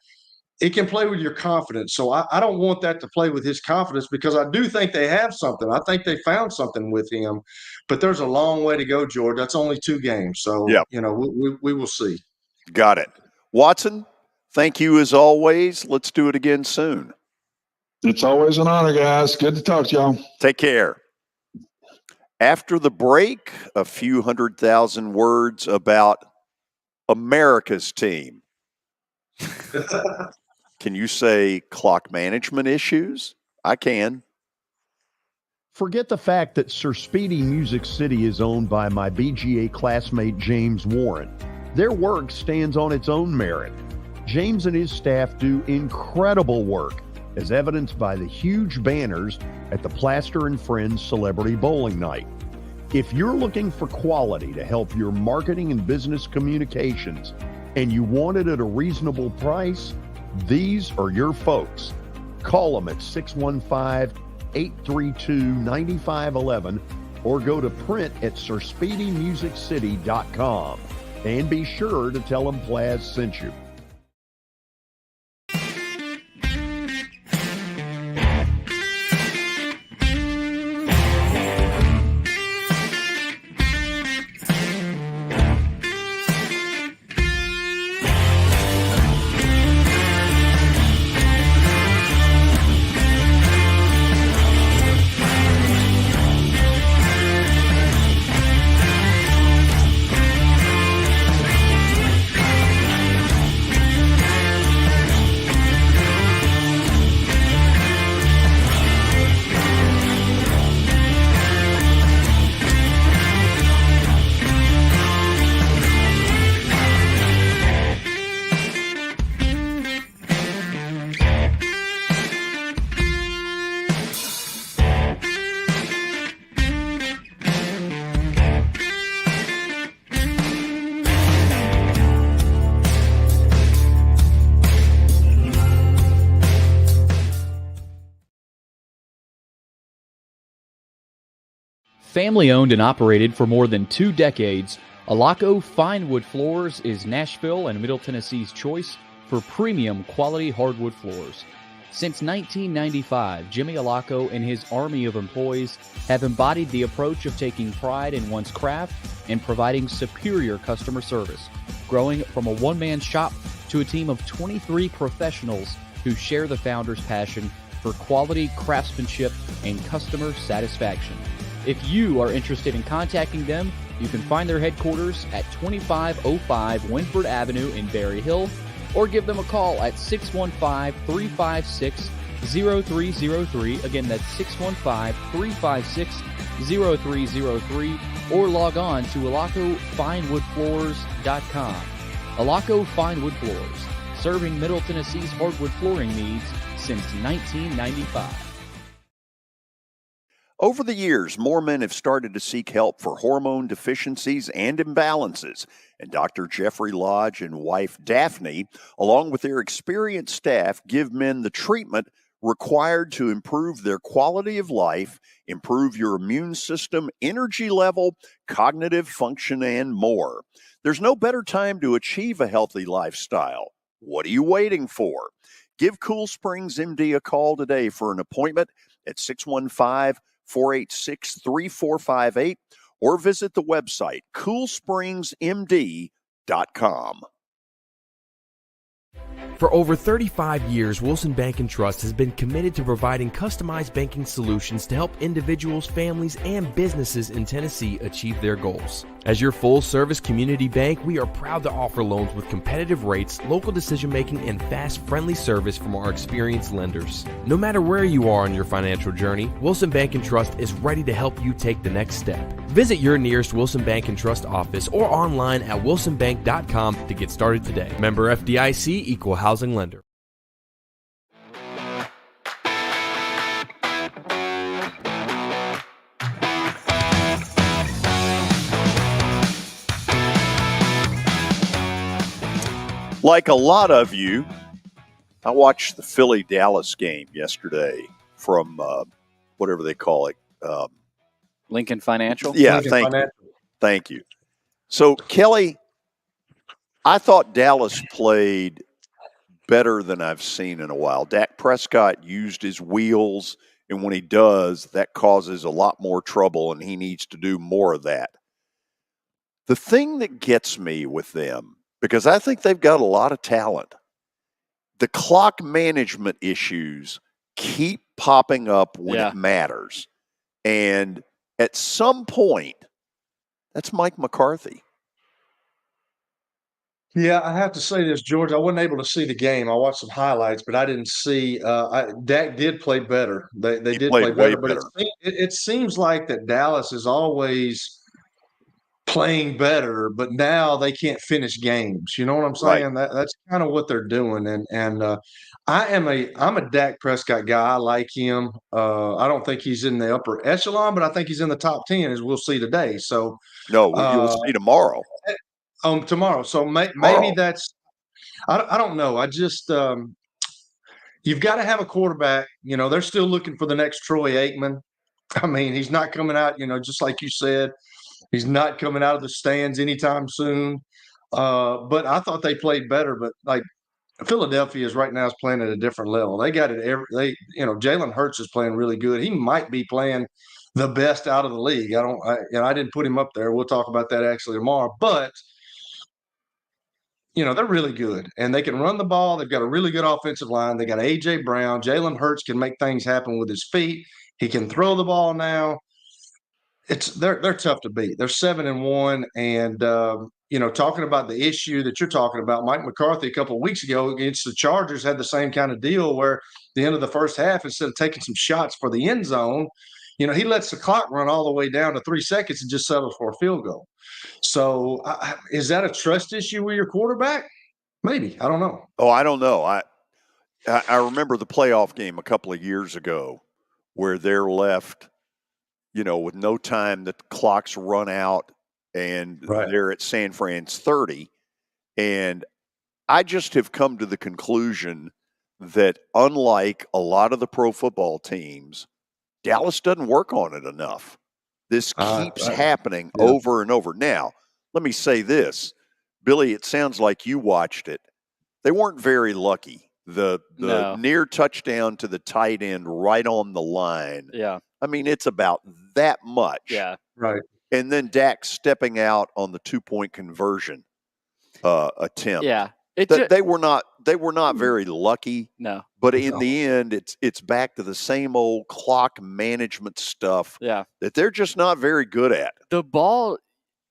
it can play with your confidence. So I don't want that to play with his confidence, because I do think they have something. I think they found something with him, but there's a long way to go, George. That's only 2 games. So, we will see. Got it. Watson, thank you as always. Let's do it again soon. It's always an honor, guys. Good to talk to y'all. Take care. After the break, a few 100,000 words about America's team. Can you say clock management issues? I can. Forget the fact that Sir Speedy Music City is owned by my BGA classmate James Warren. Their work stands on its own merit. James and his staff do incredible work, as evidenced by the huge banners at the Plaster and Friends Celebrity Bowling Night. If you're looking for quality to help your marketing and business communications, and you want it at a reasonable price, these are your folks. Call them at 615-832-9511 or go to print at sirspeedymusiccity.com. And be sure to tell them Plaz sent you. Family owned and operated for more than 2 decades, Alaco Fine Wood Floors is Nashville and Middle Tennessee's choice for premium quality hardwood floors. Since 1995, Jimmy Alaco and his army of employees have embodied the approach of taking pride in one's craft and providing superior customer service, growing from a one-man shop to a team of 23 professionals who share the founder's passion for quality craftsmanship and customer satisfaction. If you are interested in contacting them, you can find their headquarters at 2505 Winford Avenue in Berry Hill, or give them a call at 615-356-0303. Again, that's 615-356-0303, or log on to alacofinewoodfloors.com. Alaco Fine Wood Floors, serving Middle Tennessee's hardwood flooring needs since 1995. Over the years, more men have started to seek help for hormone deficiencies and imbalances, and Dr. Jeffrey Lodge and wife Daphne, along with their experienced staff, give men the treatment required to improve their quality of life, improve your immune system, energy level, cognitive function, and more. There's no better time to achieve a healthy lifestyle. What are you waiting for? Give Cool Springs MD a call today for an appointment at 615-486-3458, or visit the website coolspringsmd.com. For over 35 years, Wilson Bank & Trust has been committed to providing customized banking solutions to help individuals, families, and businesses in Tennessee achieve their goals. As your full-service community bank, we are proud to offer loans with competitive rates, local decision-making, and fast, friendly service from our experienced lenders. No matter where you are on your financial journey, Wilson Bank & Trust is ready to help you take the next step. Visit your nearest Wilson Bank & Trust office or online at wilsonbank.com to get started today. Member FDIC, Equal Housing Lender. Like a lot of you, I watched the Philly-Dallas game yesterday from whatever they call it. Lincoln Financial? Yeah, Lincoln Thank you. So, Kelly, I thought Dallas played better than I've seen in a while. Dak Prescott used his wheels, and when he does, that causes a lot more trouble, and he needs to do more of that. The thing that gets me with them, because I think they've got a lot of talent, the clock management issues keep popping up when it matters. And at some point, that's Mike McCarthy. Yeah, I have to say this, George. I wasn't able to see the game. I watched some highlights, but I didn't see. Dak did play better. They did play better, but it seems like that Dallas is always playing better, but now they can't finish games. You know what I'm saying? Right. That's kind of what they're doing. And I'm a Dak Prescott guy. I like him. I don't think he's in the upper echelon, but I think he's in the top 10, as we'll see today. So you'll see tomorrow. Tomorrow. So maybe that's. I don't know. I just you've got to have a quarterback. You know, they're still looking for the next Troy Aikman. I mean, he's not coming out, just like you said, he's not coming out of the stands anytime soon. But I thought they played better. But like Philadelphia is right now is playing at a different level. They got it Jalen Hurts is playing really good. He might be playing the best out of the league. I didn't put him up there. We'll talk about that actually tomorrow. But they're really good and they can run the ball. They've got a really good offensive line. They got A.J. Brown. Jalen Hurts can make things happen with his feet. He can throw the ball now. They're tough to beat. They're 7-1. And, talking about the issue that you're talking about, Mike McCarthy a couple of weeks ago against the Chargers had the same kind of deal where the end of the first half, instead of taking some shots for the end zone, he lets the clock run all the way down to 3 seconds and just settles for a field goal. So is that a trust issue with your quarterback? Maybe. I don't know. Oh, I don't know. I remember the playoff game a couple of years ago where they're left, with no time, the clock's run out and they're at San Fran's 30. And I just have come to the conclusion that unlike a lot of the pro football teams, Dallas doesn't work on it enough. This keeps happening over and over. Now, let me say this. Billy, it sounds like you watched it. They weren't very lucky. The near touchdown to the tight end right on the line. Yeah. I mean, it's about that much. Yeah. Right. And then Dak stepping out on the 2-point conversion attempt. Yeah. They were not very lucky. No. But in the end, it's back to the same old clock management stuff that they're just not very good at. The ball,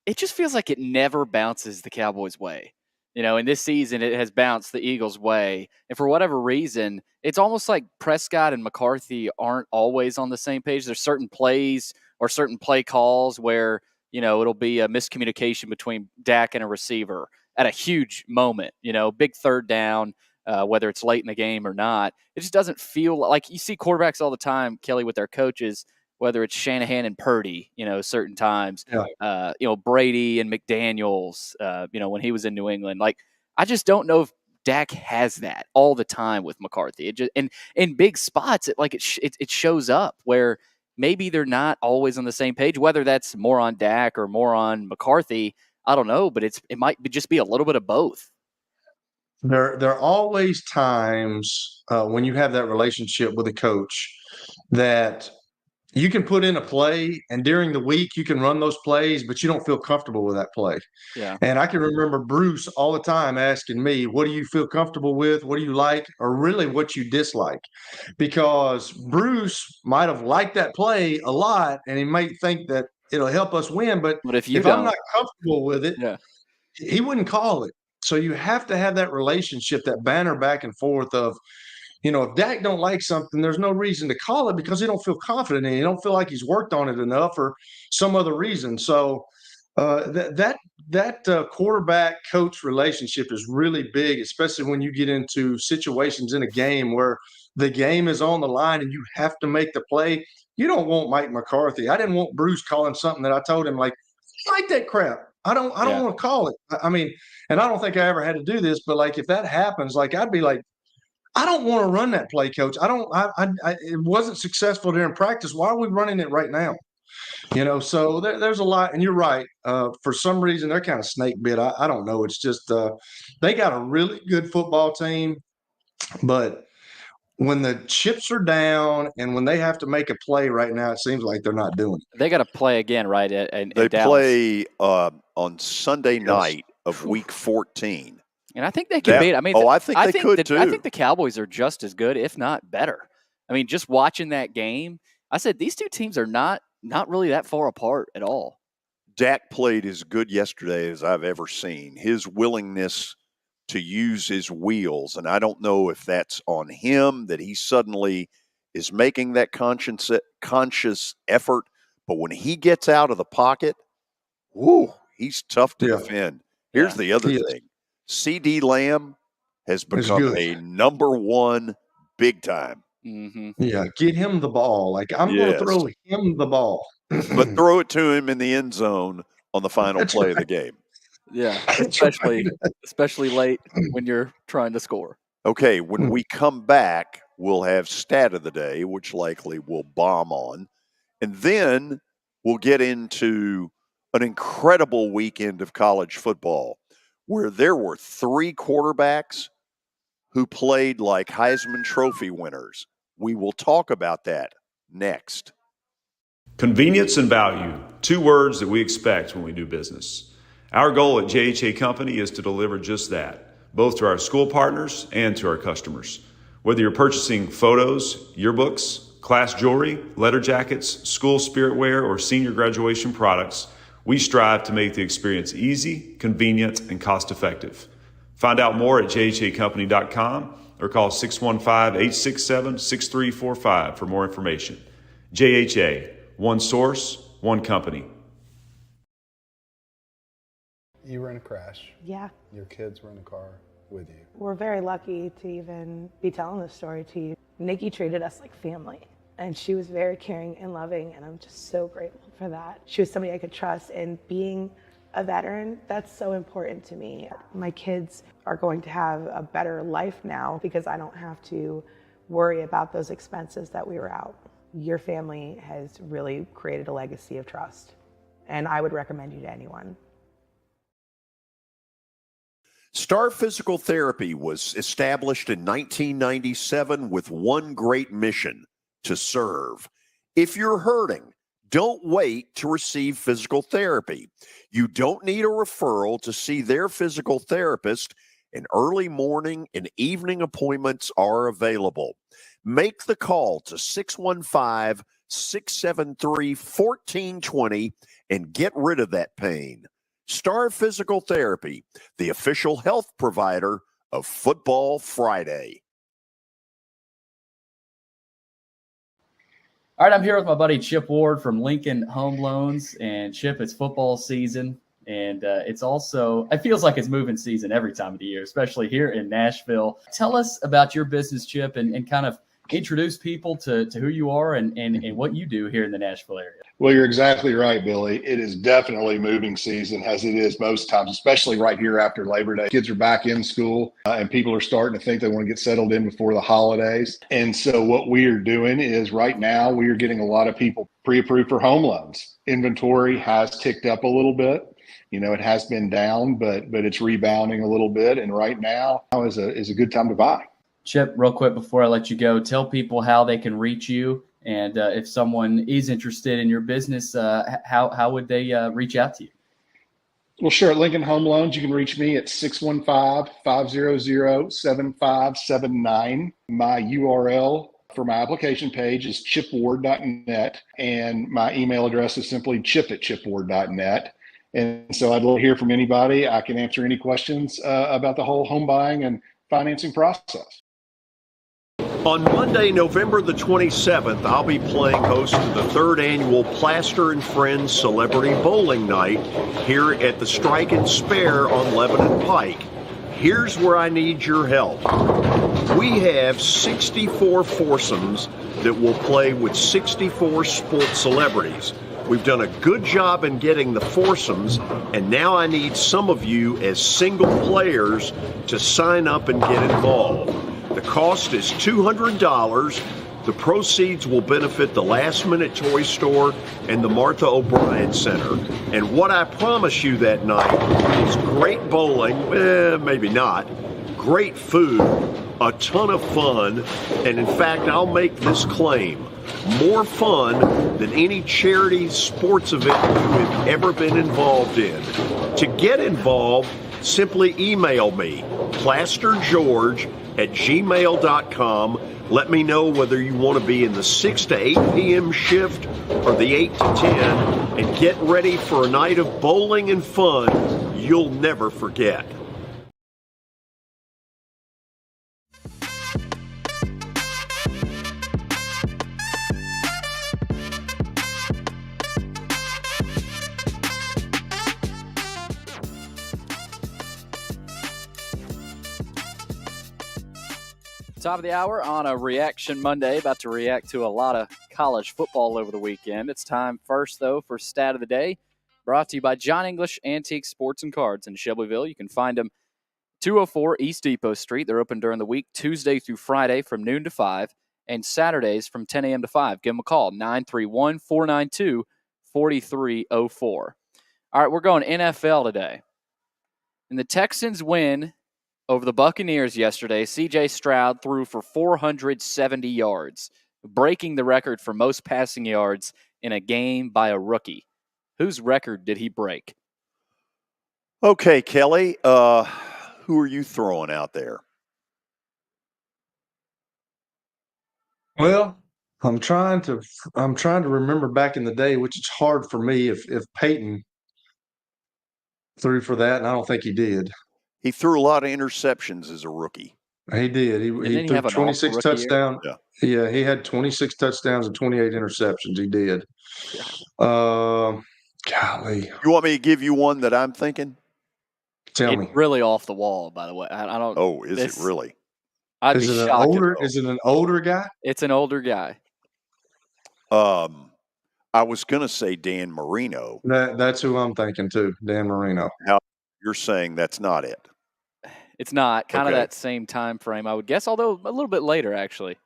it just feels like it never bounces the Cowboys' way. In this season, it has bounced the Eagles' way. And for whatever reason, it's almost like Prescott and McCarthy aren't always on the same page. There's certain plays or certain play calls where, it'll be a miscommunication between Dak and a receiver at a huge moment, big third down, whether it's late in the game or not. It just doesn't feel like you see quarterbacks all the time, Kelly, with their coaches, whether it's Shanahan and Purdy, certain times, Brady and McDaniels, when he was in New England. Like, I just don't know if Dak has that all the time with McCarthy. It just, and in big spots, it shows up where maybe they're not always on the same page, whether that's more on Dak or more on McCarthy. I don't know, but it might just be a little bit of both. There are always times when you have that relationship with a coach that you can put in a play, and during the week you can run those plays, but you don't feel comfortable with that play. Yeah. And I can remember Bruce all the time asking me, what do you feel comfortable with? What do you like? Or really what you dislike? Because Bruce might have liked that play a lot, and he might think that it'll help us win. But if I'm not comfortable with it, he wouldn't call it. So you have to have that relationship, that banter back and forth of, if Dak don't like something, there's no reason to call it because he don't feel confident in it. He don't feel like he's worked on it enough or some other reason. So that quarterback coach relationship is really big, especially when you get into situations in a game where the game is on the line and you have to make the play. You don't want Mike McCarthy. I didn't want Bruce calling something that I told him like that crap. I don't want to call it. I mean, and I don't think I ever had to do this, but like if that happens, like I'd be like, I don't want to run that play, coach. It wasn't successful during practice. Why are we running it right now? So there's a lot, and you're right. For some reason, they're kind of snake bit. I don't know. It's just they got a really good football team, but when the chips are down and when they have to make a play right now, it seems like they're not doing it. They got to play again, right? They Dallas. play on Sunday night of Week 14. And I think they can beat. I mean, I think they could too. I think the Cowboys are just as good, if not better. I mean, just watching that game, I said these two teams are not really that far apart at all. Dak played as good yesterday as I've ever seen. His willingness to use his wheels, and I don't know if that's on him that he suddenly is making that conscious effort, but when he gets out of the pocket, he's tough to defend. Here's the other thing. CD Lamb has become a number one big time. Mm-hmm. Yeah, get him the ball. Like I'm going to throw him the ball. But throw it to him in the end zone on the final play of the game. Yeah, especially late when you're trying to score. Okay, when we come back, we'll have stat of the day, which likely we'll bomb on. And then we'll get into an incredible weekend of college football where there were 3 quarterbacks who played like Heisman Trophy winners. We will talk about that next. Convenience and value, 2 words that we expect when we do business. Our goal at JHA Company is to deliver just that, both to our school partners and to our customers. Whether you're purchasing photos, yearbooks, class jewelry, letter jackets, school spirit wear, or senior graduation products, we strive to make the experience easy, convenient, and cost-effective. Find out more at jhacompany.com or call 615-867-6345 for more information. JHA, one source, one company. You were in a crash. Yeah. Your kids were in the car with you. We're very lucky to even be telling this story to you. Nikki treated us like family, and she was very caring and loving, and I'm just so grateful for that. She was somebody I could trust, and being a veteran, that's so important to me. My kids are going to have a better life now because I don't have to worry about those expenses that we were out. Your family has really created a legacy of trust, and I would recommend you to anyone. Star Physical Therapy was established in 1997 with one great mission: to serve. If you're hurting, don't wait to receive physical therapy. You don't need a referral to see their physical therapist, and early morning and evening appointments are available. Make the call to 615-673-1420 and get rid of that pain. Star Physical Therapy, the official health provider of Football Friday. All right, I'm here with my buddy Chip Ward from Lincoln Home Loans. And Chip, it's football season, and it's also, it feels like it's moving season every time of the year, especially here in Nashville. Tell us about your business, Chip, and kind of introduce people to who you are and what you do here in the Nashville area. Well, you're exactly right, Billy. It is definitely moving season, as it is most times, especially right here after Labor Day. Kids are back in school, and people are starting to think they want to get settled in before the holidays. And so what we are doing is right now we are getting a lot of people pre-approved for home loans. Inventory has ticked up a little bit. You know, it has been down, but it's rebounding a little bit. And right now is a good time to buy. Chip, real quick before I let you go, tell people how they can reach you. And if someone is interested in your business, how would they reach out to you? Well, sure. At Lincoln Home Loans, you can reach me at 615-500-7579. My URL for my application page is chipward.net, and my email address is simply chip@chipward.net. And so I'd love to hear from anybody. I can answer any questions about the whole home buying and financing process. On Monday, November the 27th, I'll be playing host to the 3rd annual Plaster and Friends Celebrity Bowling Night here at the Strike and Spare on Lebanon Pike. Here's where I need your help. We have 64 foursomes that will play with 64 sports celebrities. We've done a good job in getting the foursomes, and now I need some of you as single players to sign up and get involved. The cost is $200. The proceeds will benefit the Last Minute Toy Store and the Martha O'Brien Center. And what I promise you that night is great bowling, maybe not, great food, a ton of fun, and in fact, I'll make this claim: more fun than any charity sports event you have ever been involved in. To get involved, simply email me, plastergeorge@gmail.com. Let me know whether you want to be in the 6 to 8 p.m. shift or the 8 to 10, and get ready for a night of bowling and fun you'll never forget. Top of the hour on a Reaction Monday, about to react to a lot of college football over the weekend. It's time first, though, for Stat of the Day, brought to you by John English Antique Sports and Cards in Shelbyville. You can find them 204 East Depot Street. They're open during the week, Tuesday through Friday from noon to 5. and Saturdays from 10 a.m. to 5. Give them a call, 931-492-4304. All right, we're going NFL today. And the Texans win over the Buccaneers yesterday. C.J. Stroud threw for 470 yards, breaking the record for most passing yards in a game by a rookie. Whose record did he break? Okay, Kelly, who are you throwing out there? Well, I'm trying to remember back in the day, which is hard for me if Peyton threw for that, and I don't think he did. He threw a lot of interceptions as a rookie. He did. He threw 26 touchdowns. Yeah, he had 26 touchdowns and 28 interceptions. He did. Golly. You want me to give you one that I'm thinking? Tell me. Really off the wall, by the way. I don't. Oh, is it really? I'd be shocked. Is it an older guy? It's an older guy. I was going to say Dan Marino. That's who I'm thinking too, Dan Marino. Now, you're saying that's not it. It's not. Kind of that same time frame, I would guess, although a little bit later, actually.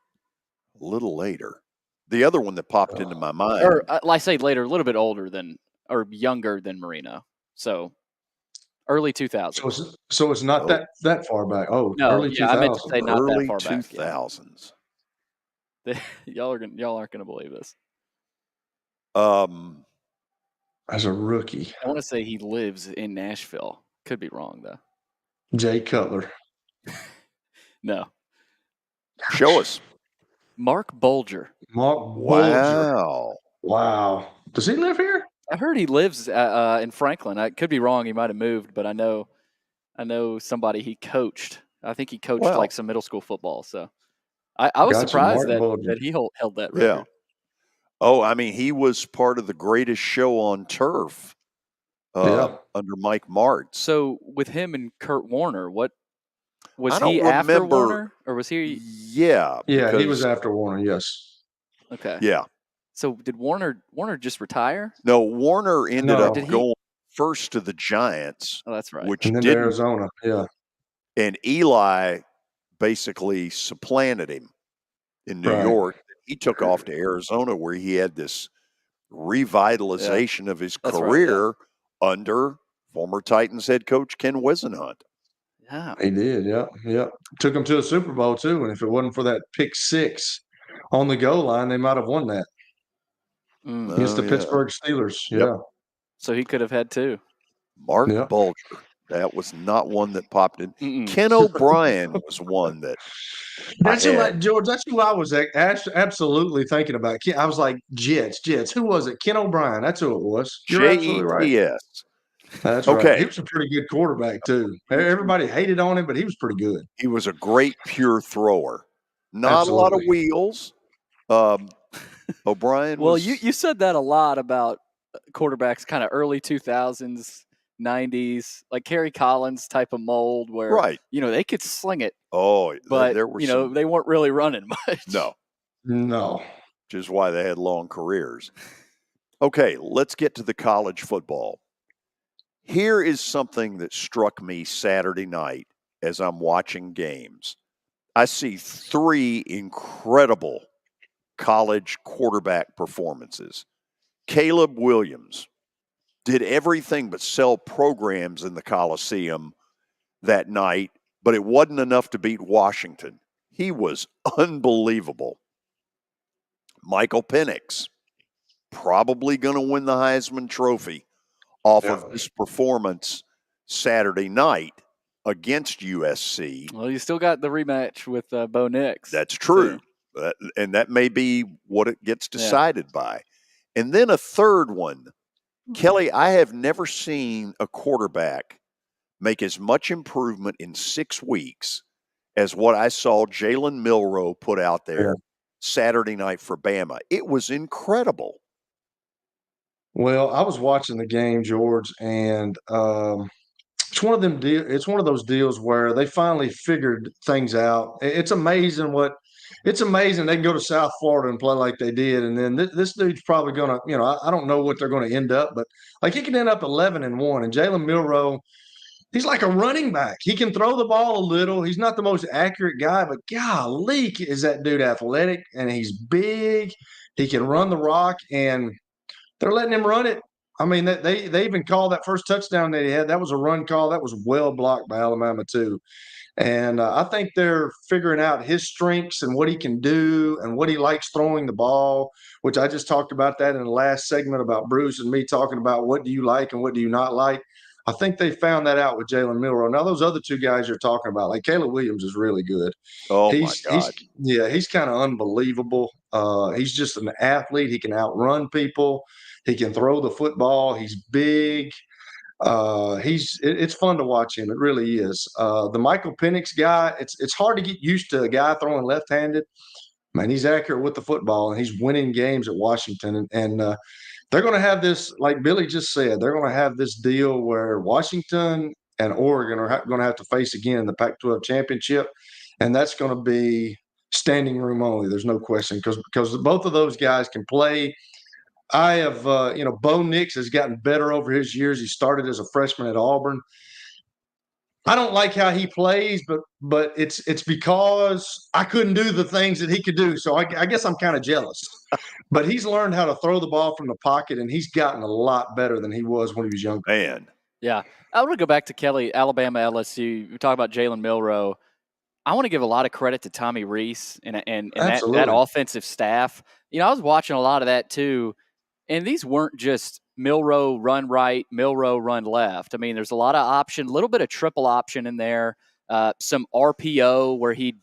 A little later. The other one that popped into my mind. Or, I say later, a little bit older than, or younger than Marino. So, early 2000s. So it's not that far back. Oh, no, early 2000s. I meant to say not early that far 2000s. Back. Yeah. Y'all aren't gonna believe this. As a rookie, I want to say he lives in Nashville. Could be wrong though. Jay Cutler. No. Show us. Mark Bulger. Wow. Does he live here? I heard he lives in Franklin. I could be wrong. He might have moved, but I know somebody he coached. I think he coached like some middle school football. So I was surprised that he held that record. Yeah. Oh, I mean, he was part of the greatest show on turf under Mike Martz. So with him and Kurt Warner, what was he after Warner, or was he? Yeah, he was after Warner. Yes. Okay. Yeah. So did Warner just retire? No, Warner ended up going first to the Giants. Oh, that's right. Which and then didn't, Arizona. Yeah. And Eli basically supplanted him in New York. He took off to Arizona, where he had this revitalization of his career under former Titans head coach Ken Wisenhunt. Yeah, he did. Yeah. Took him to a Super Bowl too, and if it wasn't for that pick six on the goal line, they might have won that against the Pittsburgh Steelers. Yeah. So he could have had two. Mark Bulger. That was not one that popped in. Ken O'Brien was one that. That's George. That's who I was absolutely thinking about. I was like, Jets. Who was it? Ken O'Brien. That's who it was. You're absolutely right. Yes. That's right. He was a pretty good quarterback too. Everybody hated on him, but he was pretty good. He was a great pure thrower. Not a lot of wheels. O'Brien. Well, you said that a lot about quarterbacks, kind of early 2000s. 90s, like Kerry Collins type of mold where, they could sling it. Oh, but, there were they weren't really running much. No. Which is why they had long careers. Okay, let's get to the college football. Here is something that struck me Saturday night as I'm watching games. I see three incredible college quarterback performances. Caleb Williams did everything but sell programs in the Coliseum that night, but it wasn't enough to beat Washington. He was unbelievable. Michael Penix, probably going to win the Heisman Trophy off of this performance Saturday night against USC. Well, you still got the rematch with Bo Nix. That's true. And that may be what it gets decided by. And then a third one. Kelly, I have never seen a quarterback make as much improvement in 6 weeks as what I saw Jalen Milroe put out there Saturday night for Bama. It was incredible. Well, I was watching the game, George, and it's one of them. It's one of those deals where they finally figured things out. It's amazing It's amazing they can go to South Florida and play like they did, and then this dude's probably going to, I don't know what they're going to end up, but like he can end up 11-1. And Jalen Milroe, he's like a running back. He can throw the ball a little. He's not the most accurate guy, but golly, is that dude athletic, and he's big. He can run the rock, and they're letting him run it. I mean, they even called that first touchdown that he had. That was a run call. That was well blocked by Alabama too. And I think they're figuring out his strengths and what he can do and what he likes throwing the ball, which I just talked about that in the last segment about Bruce and me talking about what do you like and what do you not like. I think they found that out with Jalen Milroe. Now, those other two guys you're talking about, like Caleb Williams is really good. Oh, my God. He's kind of unbelievable. He's just an athlete. He can outrun people. He can throw the football. He's big. It's fun to watch him. It really is. The Michael Penix guy, it's hard to get used to a guy throwing left-handed. Man, he's accurate with the football, and he's winning games at Washington. And they're going to have this, like Billy just said, they're going to have this deal where Washington and Oregon are going to have to face again in the Pac-12 championship, and that's going to be standing room only. There's no question because both of those guys can play. I have, Bo Nix has gotten better over his years. He started as a freshman at Auburn. I don't like how he plays, but it's because I couldn't do the things that he could do. So I guess I'm kind of jealous. But he's learned how to throw the ball from the pocket, and he's gotten a lot better than he was when he was younger. Man. Yeah. I want to go back to Kelly, Alabama, LSU. We talk about Jalen Milroe. I want to give a lot of credit to Tommy Rees and that offensive staff. I was watching a lot of that too. And these weren't just Milroe run right, Milroe run left. I mean, there's a lot of option, a little bit of triple option in there, some RPO where he'd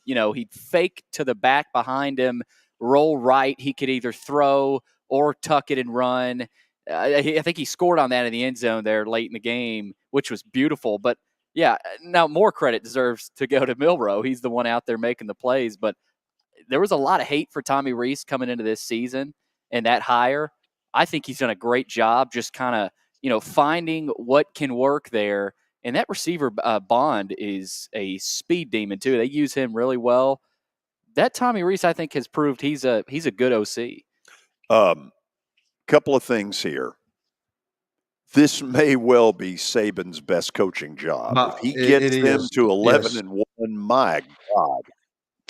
fake to the back behind him, roll right. He could either throw or tuck it and run. I think he scored on that in the end zone there late in the game, which was beautiful. But, yeah, now more credit deserves to go to Milroe. He's the one out there making the plays. But there was a lot of hate for Tommy Rees coming into this season and that hire. I think he's done a great job just kind of, finding what can work there. And that receiver Bond is a speed demon too. They use him really well. That Tommy Rees, I think, has proved he's a good OC. Couple of things here. This may well be Saban's best coaching job. If he gets them to 11-1, my God.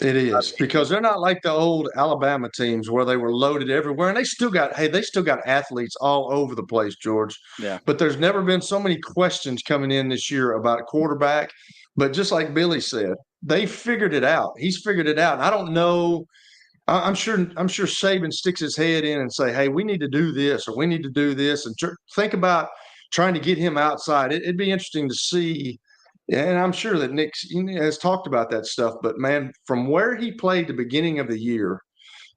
It is because they're not like the old Alabama teams where they were loaded everywhere, and they still got athletes all over the place, George. Yeah. But there's never been so many questions coming in this year about a quarterback. But just like Billy said, they figured it out. He's figured it out. And I don't know. I'm sure Saban sticks his head in and say, "Hey, we need to do this, or we need to do this," and think about trying to get him outside. It'd be interesting to see. And I'm sure that Nick has talked about that stuff, but man, from where he played the beginning of the year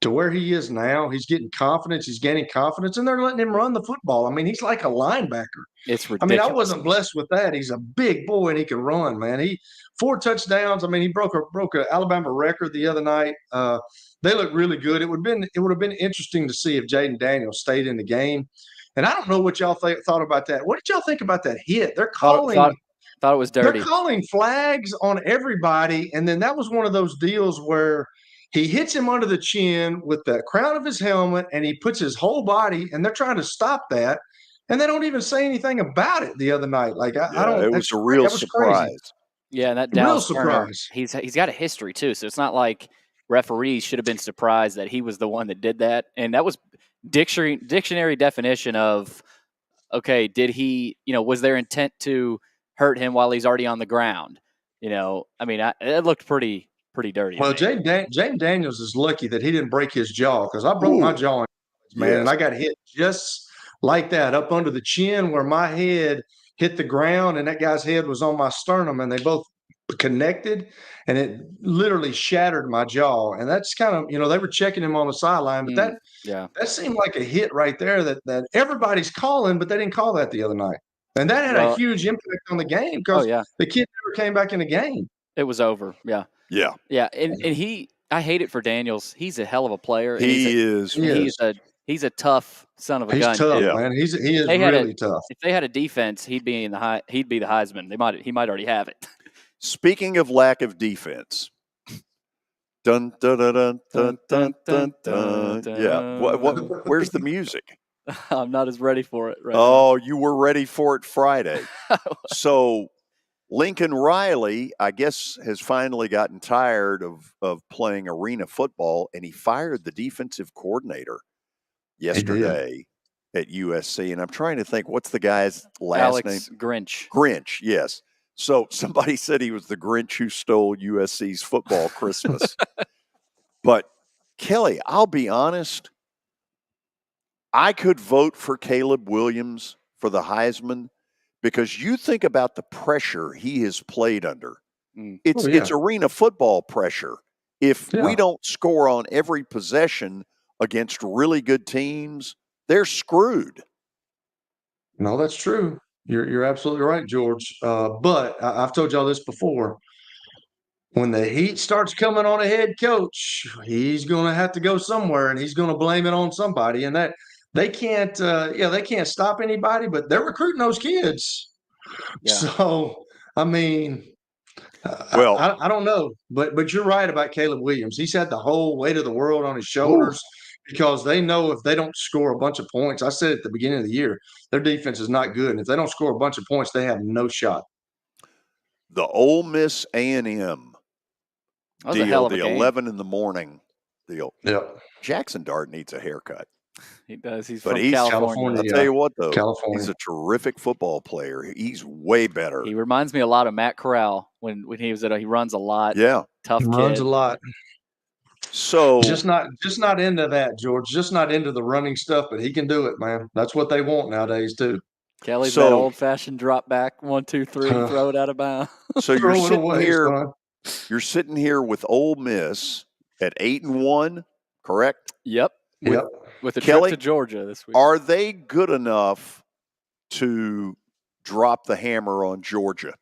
to where he is now, he's getting confidence. He's gaining confidence, and they're letting him run the football. I mean, he's like a linebacker. It's ridiculous. I mean, I wasn't blessed with that. He's a big boy, and he can run, man. He 4 touchdowns. I mean, he broke a Alabama record the other night. They look really good. It would have been interesting to see if Jaden Daniels stayed in the game. And I don't know what y'all thought about that. What did y'all think about that hit? They're calling. Thought it was dirty. They're calling flags on everybody, and then that was one of those deals where he hits him under the chin with the crown of his helmet, and he puts his whole body, and they're trying to stop that, and they don't even say anything about it the other night. Like I don't. It was a real surprise. Crazy. Yeah, and that Dallas Turner, he's got a history too, so it's not like referees should have been surprised that he was the one that did that, and that was dictionary definition of okay. Did he? Was their intent to hurt him while he's already on the ground? I mean, it looked pretty dirty. Well, Jaden Daniels is lucky that he didn't break his jaw because I broke my jaw, man, and I got hit just like that up under the chin where my head hit the ground and that guy's head was on my sternum, and they both connected, and it literally shattered my jaw. And that's kind of, they were checking him on the sideline, but that seemed like a hit right there that everybody's calling, but they didn't call that the other night. And that had a huge impact on the game because the kid never came back in the game. It was over. Yeah. Yeah. Yeah. And I hate it for Daniels. He's a hell of a player. He's a tough son of a gun. He's tough, man. He is really tough. If they had a defense, he'd be the Heisman. He might already have it. Speaking of lack of defense. Dun dun dun dun dun dun dun dun. Yeah. Where's the music? I'm not as ready for it right now. You were ready for it Friday. So Lincoln Riley, I guess, has finally gotten tired of playing arena football, and he fired the defensive coordinator yesterday at USC. And I'm trying to think, what's the guy's last name? Alex Grinch. Grinch, yes. So somebody said he was the Grinch who stole USC's football Christmas. But, Kelly, I'll be honest, I could vote for Caleb Williams for the Heisman because you think about the pressure he has played under. It's arena football pressure. If we don't score on every possession against really good teams, they're screwed. No, that's true. You're absolutely right, George. But I've told y'all this before. When the heat starts coming on a head coach, he's going to have to go somewhere, and he's going to blame it on somebody. And that they can't, they can't stop anybody, but they're recruiting those kids. Yeah. So, I mean, well, I don't know, but you're right about Caleb Williams. He's had the whole weight of the world on his shoulders because they know if they don't score a bunch of points, I said at the beginning of the year, their defense is not good. And if they don't score a bunch of points, they have no shot. The Ole Miss A&M deal, the 11 in the morning deal. Yep. Jackson Dart needs a haircut. He does. He's from California. I'll tell you what, though. California. He's a terrific football player. He's way better. He reminds me a lot of Matt Corral when he was he runs a lot. Yeah. Tough kid. Runs a lot. So just not into that, George. Just not into the running stuff, but he can do it, man. That's what they want nowadays, too. Kelly's that old-fashioned drop back, 1, 2, 3, throw it out of bounds. So you're sitting here with Ole Miss at 8-1, correct? Yep. With a Kelly, trip to Georgia this week. Are they good enough to drop the hammer on Georgia?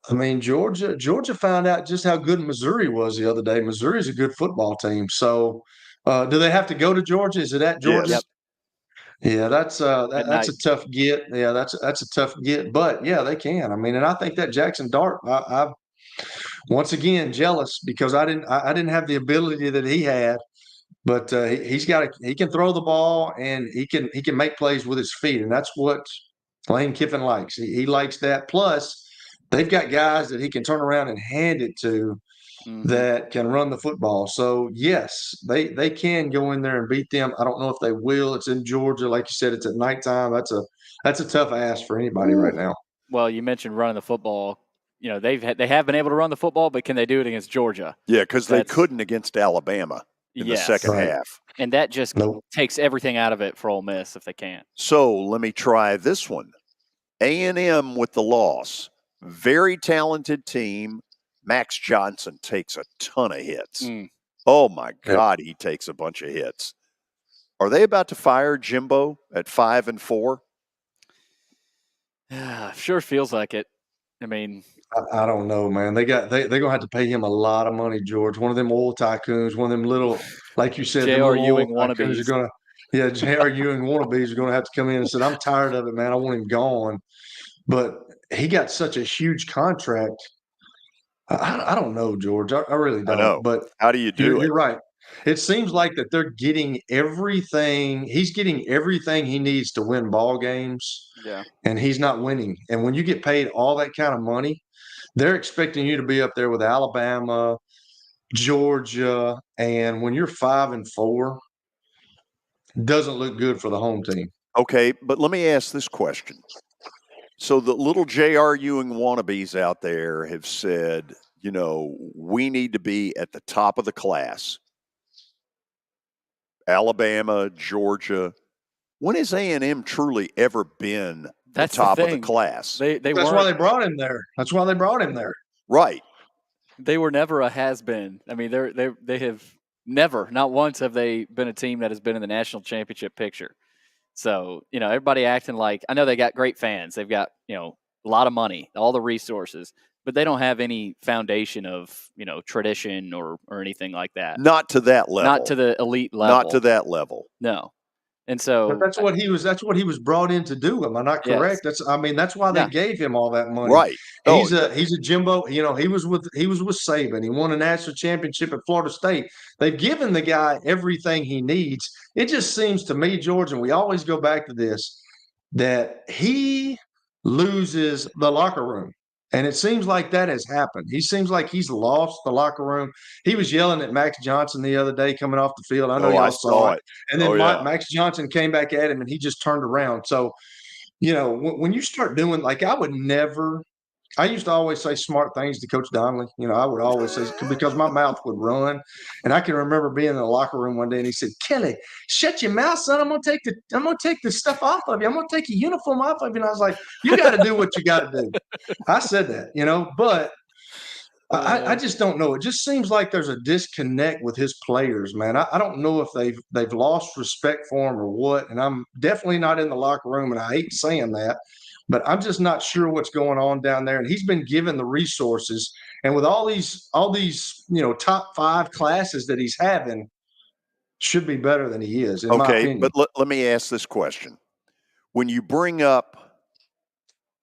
I mean, Georgia found out just how good Missouri was the other day. Missouri's a good football team. So do they have to go to Georgia? Is it at Georgia? Yes. Yeah, that's a tough get. Yeah, that's a tough get. But yeah, they can. I mean, and I think that Jackson Dart, I once again jealous because I didn't have the ability that he had. But he can throw the ball and he can make plays with his feet, and that's what Lane Kiffin likes. He likes that. Plus, they've got guys that he can turn around and hand it to that can run the football. So yes, they can go in there and beat them. I don't know if they will. It's in Georgia, like you said. It's at nighttime. That's a tough ask for anybody right now. Well, you mentioned running the football. You know, they have been able to run the football, but can they do it against Georgia? Yeah, because they couldn't against Alabama in the second half. And that just takes everything out of it for Ole Miss if they can't. So let me try this one. A&M with the loss. Very talented team. Max Johnson takes a ton of hits. Oh, my God, he takes a bunch of hits. Are they about to fire Jimbo at 5-4? Sure feels like it. I mean, I don't know, man. They're gonna have to pay him a lot of money, George. One of them oil tycoons, one of them little, like you said, J.R. Ewing wannabes. J.R. Ewing wannabes are gonna have to come in and say, "I'm tired of it, man. I want him gone." But he got such a huge contract. I don't know, George. I really don't. I know. But how do you do it? You're right. It seems like that they're getting everything. He's getting everything he needs to win ball games. Yeah. And he's not winning. And when you get paid all that kind of money, they're expecting you to be up there with Alabama, Georgia, and when you're 5-4, it doesn't look good for the home team. Okay, but let me ask this question. So the little J.R. Ewing wannabes out there have said, you know, we need to be at the top of the class. Alabama, Georgia. When has A&M truly ever been the top of the class? That's why they brought him there. That's why they brought him there. Right. They were never a has-been. I mean, they have never, not once have they been a team that has been in the national championship picture. So, you know, everybody acting like, I know they got great fans. They've got, you know, a lot of money, all the resources, but they don't have any foundation of, you know, tradition or anything like that. Not to that level. Not to the elite level. Not to that level. No. And so but that's what he was brought in to do. Am I not correct? Yes. That's why they gave him all that money. Right. He's a Jimbo, you know, he was with Saban. He won a national championship at Florida State. They've given the guy everything he needs. It just seems to me, George, and we always go back to this, that he loses the locker room. And it seems like that has happened. He seems like he's lost the locker room. He was yelling at Max Johnson the other day coming off the field. I know y'all saw it. And then Max Johnson came back at him, and he just turned around. So, when you start doing, like, I used to always say smart things to Coach Donnelly. I would always say, because my mouth would run. And I can remember being in the locker room one day, and he said, "Kelly, shut your mouth, son. I'm gonna take the stuff off of you. I'm gonna take your uniform off of you." And I was like, "You got to do what you got to do." I said that, but I just don't know. It just seems like there's a disconnect with his players, man. I don't know if they've lost respect for him or what. And I'm definitely not in the locker room, and I hate saying that. But I'm just not sure what's going on down there. And he's been given the resources. And with all these, top 5 classes that he's having, should be better than he is, in my opinion. But let me ask this question. When you bring up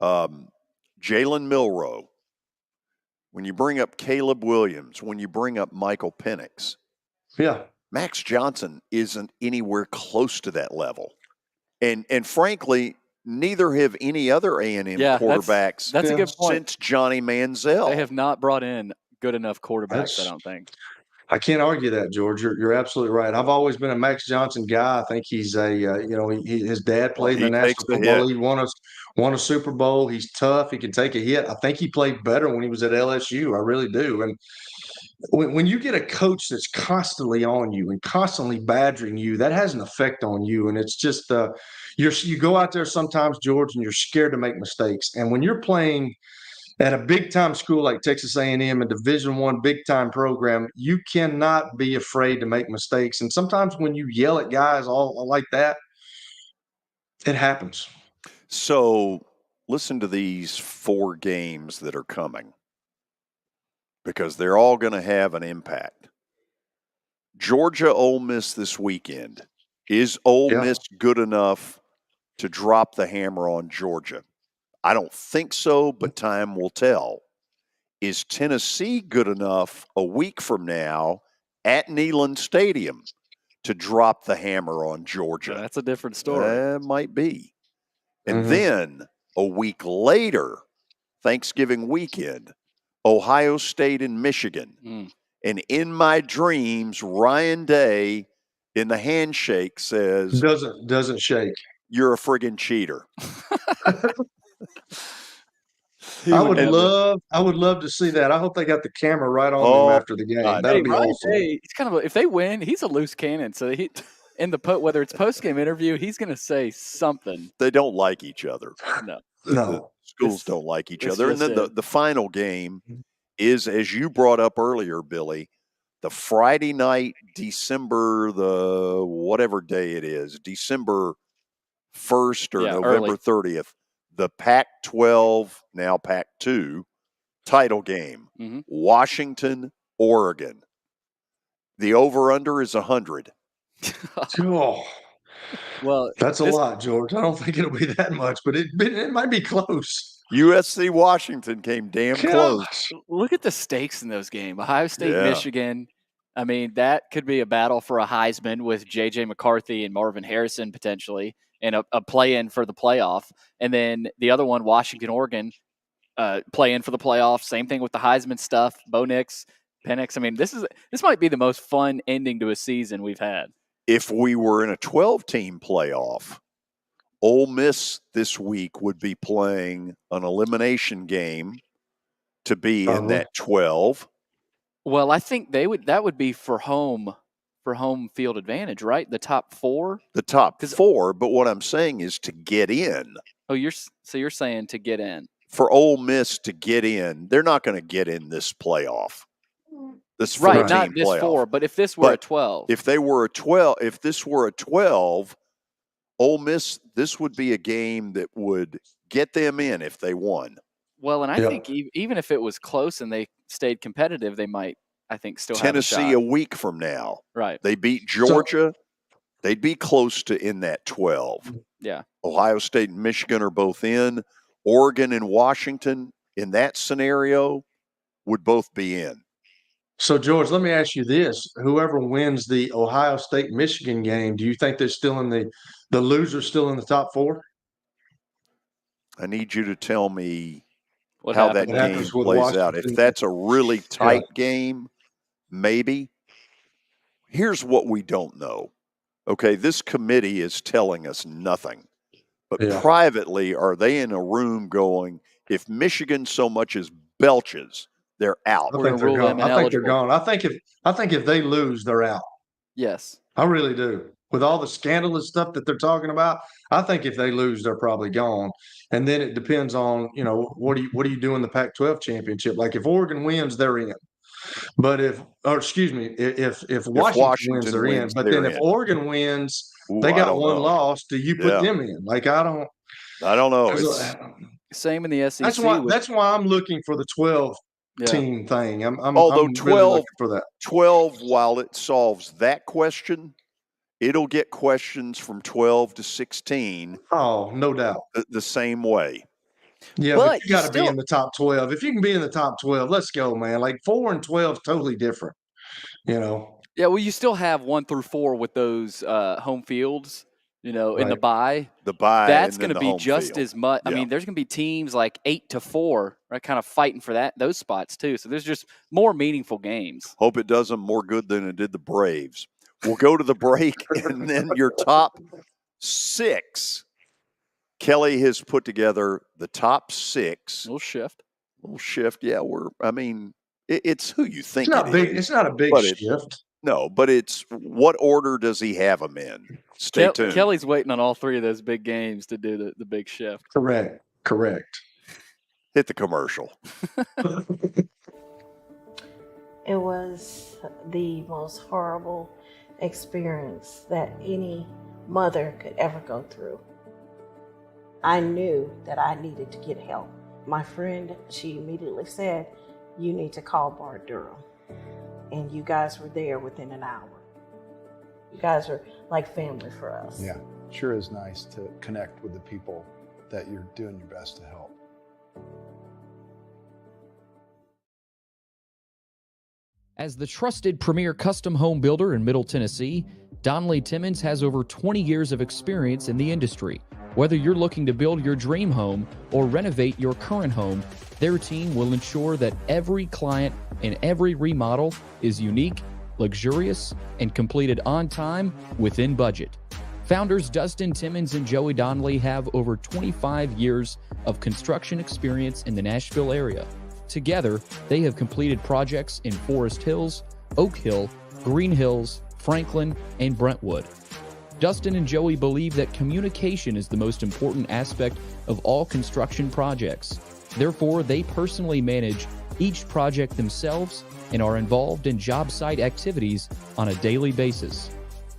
Jalen Milroe, when you bring up Caleb Williams, when you bring up Michael Penix, Max Johnson isn't anywhere close to that level. And frankly, neither have any other A&M quarterbacks that's a good point. Since Johnny Manziel. They have not brought in good enough quarterbacks, I don't think. I can't argue that, George. You're absolutely right. I've always been a Max Johnson guy. I think he's his dad played in the National Football League, won a Super Bowl. He's tough. He can take a hit. I think he played better when he was at LSU. I really do. And when you get a coach that's constantly on you and constantly badgering you, that has an effect on you. And it's just you go out there sometimes, George, and you're scared to make mistakes. And when you're playing at a big-time school like Texas A&M, a Division I big-time program, you cannot be afraid to make mistakes. And sometimes when you yell at guys all like that, it happens. So listen to these 4 games that are coming, because they're all going to have an impact. Georgia, Ole Miss this weekend. Is Ole Miss good enough to drop the hammer on Georgia? I don't think so, but time will tell. Is Tennessee good enough a week from now at Neyland Stadium to drop the hammer on Georgia? That's a different story. It might be. And then a week later, Thanksgiving weekend, Ohio State and Michigan. And in my dreams, Ryan Day in the handshake says, doesn't shake. You're a friggin' cheater. I would love to see that. I hope they got the camera right on them after the game. That'd be awesome. He's kind of if they win, he's a loose cannon. So whether it's post game interview, he's going to say something. They don't like each other. No. The schools don't like each other. And then the final game is, as you brought up earlier, Billy, the Friday night, December the whatever day it is, December 1st or November 30th, the Pac-12, now Pac-2 title game, Washington, Oregon. The over-under is 100. Well, that's a lot, George. I don't think it'll be that much, but it might be close. USC Washington came damn close. Look at the stakes in those games. Ohio State, Michigan. I mean, that could be a battle for a Heisman with J.J. McCarthy and Marvin Harrison potentially, and a play-in for the playoff. And then the other one, Washington, Oregon, play-in for the playoff. Same thing with the Heisman stuff. Bo Nix, Penix. I mean, this might be the most fun ending to a season we've had. If we were in a 12-team playoff, Ole Miss this week would be playing an elimination game to be in that 12. Well, I think that would be for home field advantage, right? The top 4? The top 4, but what I'm saying is to get in. Oh, you're saying to get in. For Ole Miss to get in, they're not going to get in this playoff. This 14 right, not this playoff. 4, but if this were a 12. If this were a 12, Ole Miss, this would be a game that would get them in if they won. Well, and I think even if it was close and they stayed competitive, they might, I think, still Tennessee have a shot. a week from now. Right. They beat Georgia. They'd be close to in that 12. Yeah. Ohio State and Michigan are both in. Oregon and Washington, in that scenario, would both be in. So, George, let me ask you this. Whoever wins the Ohio State-Michigan game, do you think they're still in the loser's still in the top 4? I need you to tell me What how happened? that game plays out. If that's a really tight game, maybe. Here's what we don't know. Okay, this committee is telling us nothing. But privately, are they in a room going, if Michigan so much as belches, they're out? I think they're gone. I think they're gone. I think if they lose, they're out. Yes. I really do. With all the scandalous stuff that they're talking about, I think if they lose, they're probably gone. And then it depends on, what do you do in the Pac-12 championship? Like if Oregon wins, they're in. But if Washington wins, they're in. But then if Oregon wins, they got one loss. Do you put them in? Like I don't know. Same in the SEC. That's why I'm looking for the 12 team thing. I'm Although I'm 12, really looking for that. 12, while it solves that question, it'll get questions from 12 to 16. Oh, no doubt. The same way. Yeah, but you got to be in the top 12. If you can be in the top 12, let's go, man. Like 4 and 12 is totally different, Yeah, well, you still have 1 through 4 with those home fields, in the bye. The bye. That's going to be just field. as much. Yeah. I mean, there's going to be teams like 8 to 4, right, kind of fighting for those spots too. So there's just more meaningful games. Hope it does them more good than it did the Braves. We'll go to the break, and then your top 6. Kelly has put together the top 6. Little shift. Yeah, it's who you think it's not big. is. It's not a big shift. No, but it's what order does he have them in? Stay tuned. Kelly's waiting on all 3 of those big games to do the big shift. Correct. Hit the commercial. It was the most horrible experience that any mother could ever go through. I knew that I needed to get help. My friend, she immediately said, you need to call Bart Durham. And you guys were there within an hour. You guys are like family for us. Yeah, sure is nice to connect with the people that you're doing your best to help. As the trusted premier custom home builder in Middle Tennessee, Donnelly Timmons has over 20 years of experience in the industry. Whether you're looking to build your dream home or renovate your current home, their team will ensure that every client and every remodel is unique, luxurious, and completed on time within budget. Founders Dustin Timmons and Joey Donnelly have over 25 years of construction experience in the Nashville area. Together, they have completed projects in Forest Hills, Oak Hill, Green Hills, Franklin, and Brentwood. Dustin and Joey believe that communication is the most important aspect of all construction projects. Therefore, they personally manage each project themselves and are involved in job site activities on a daily basis.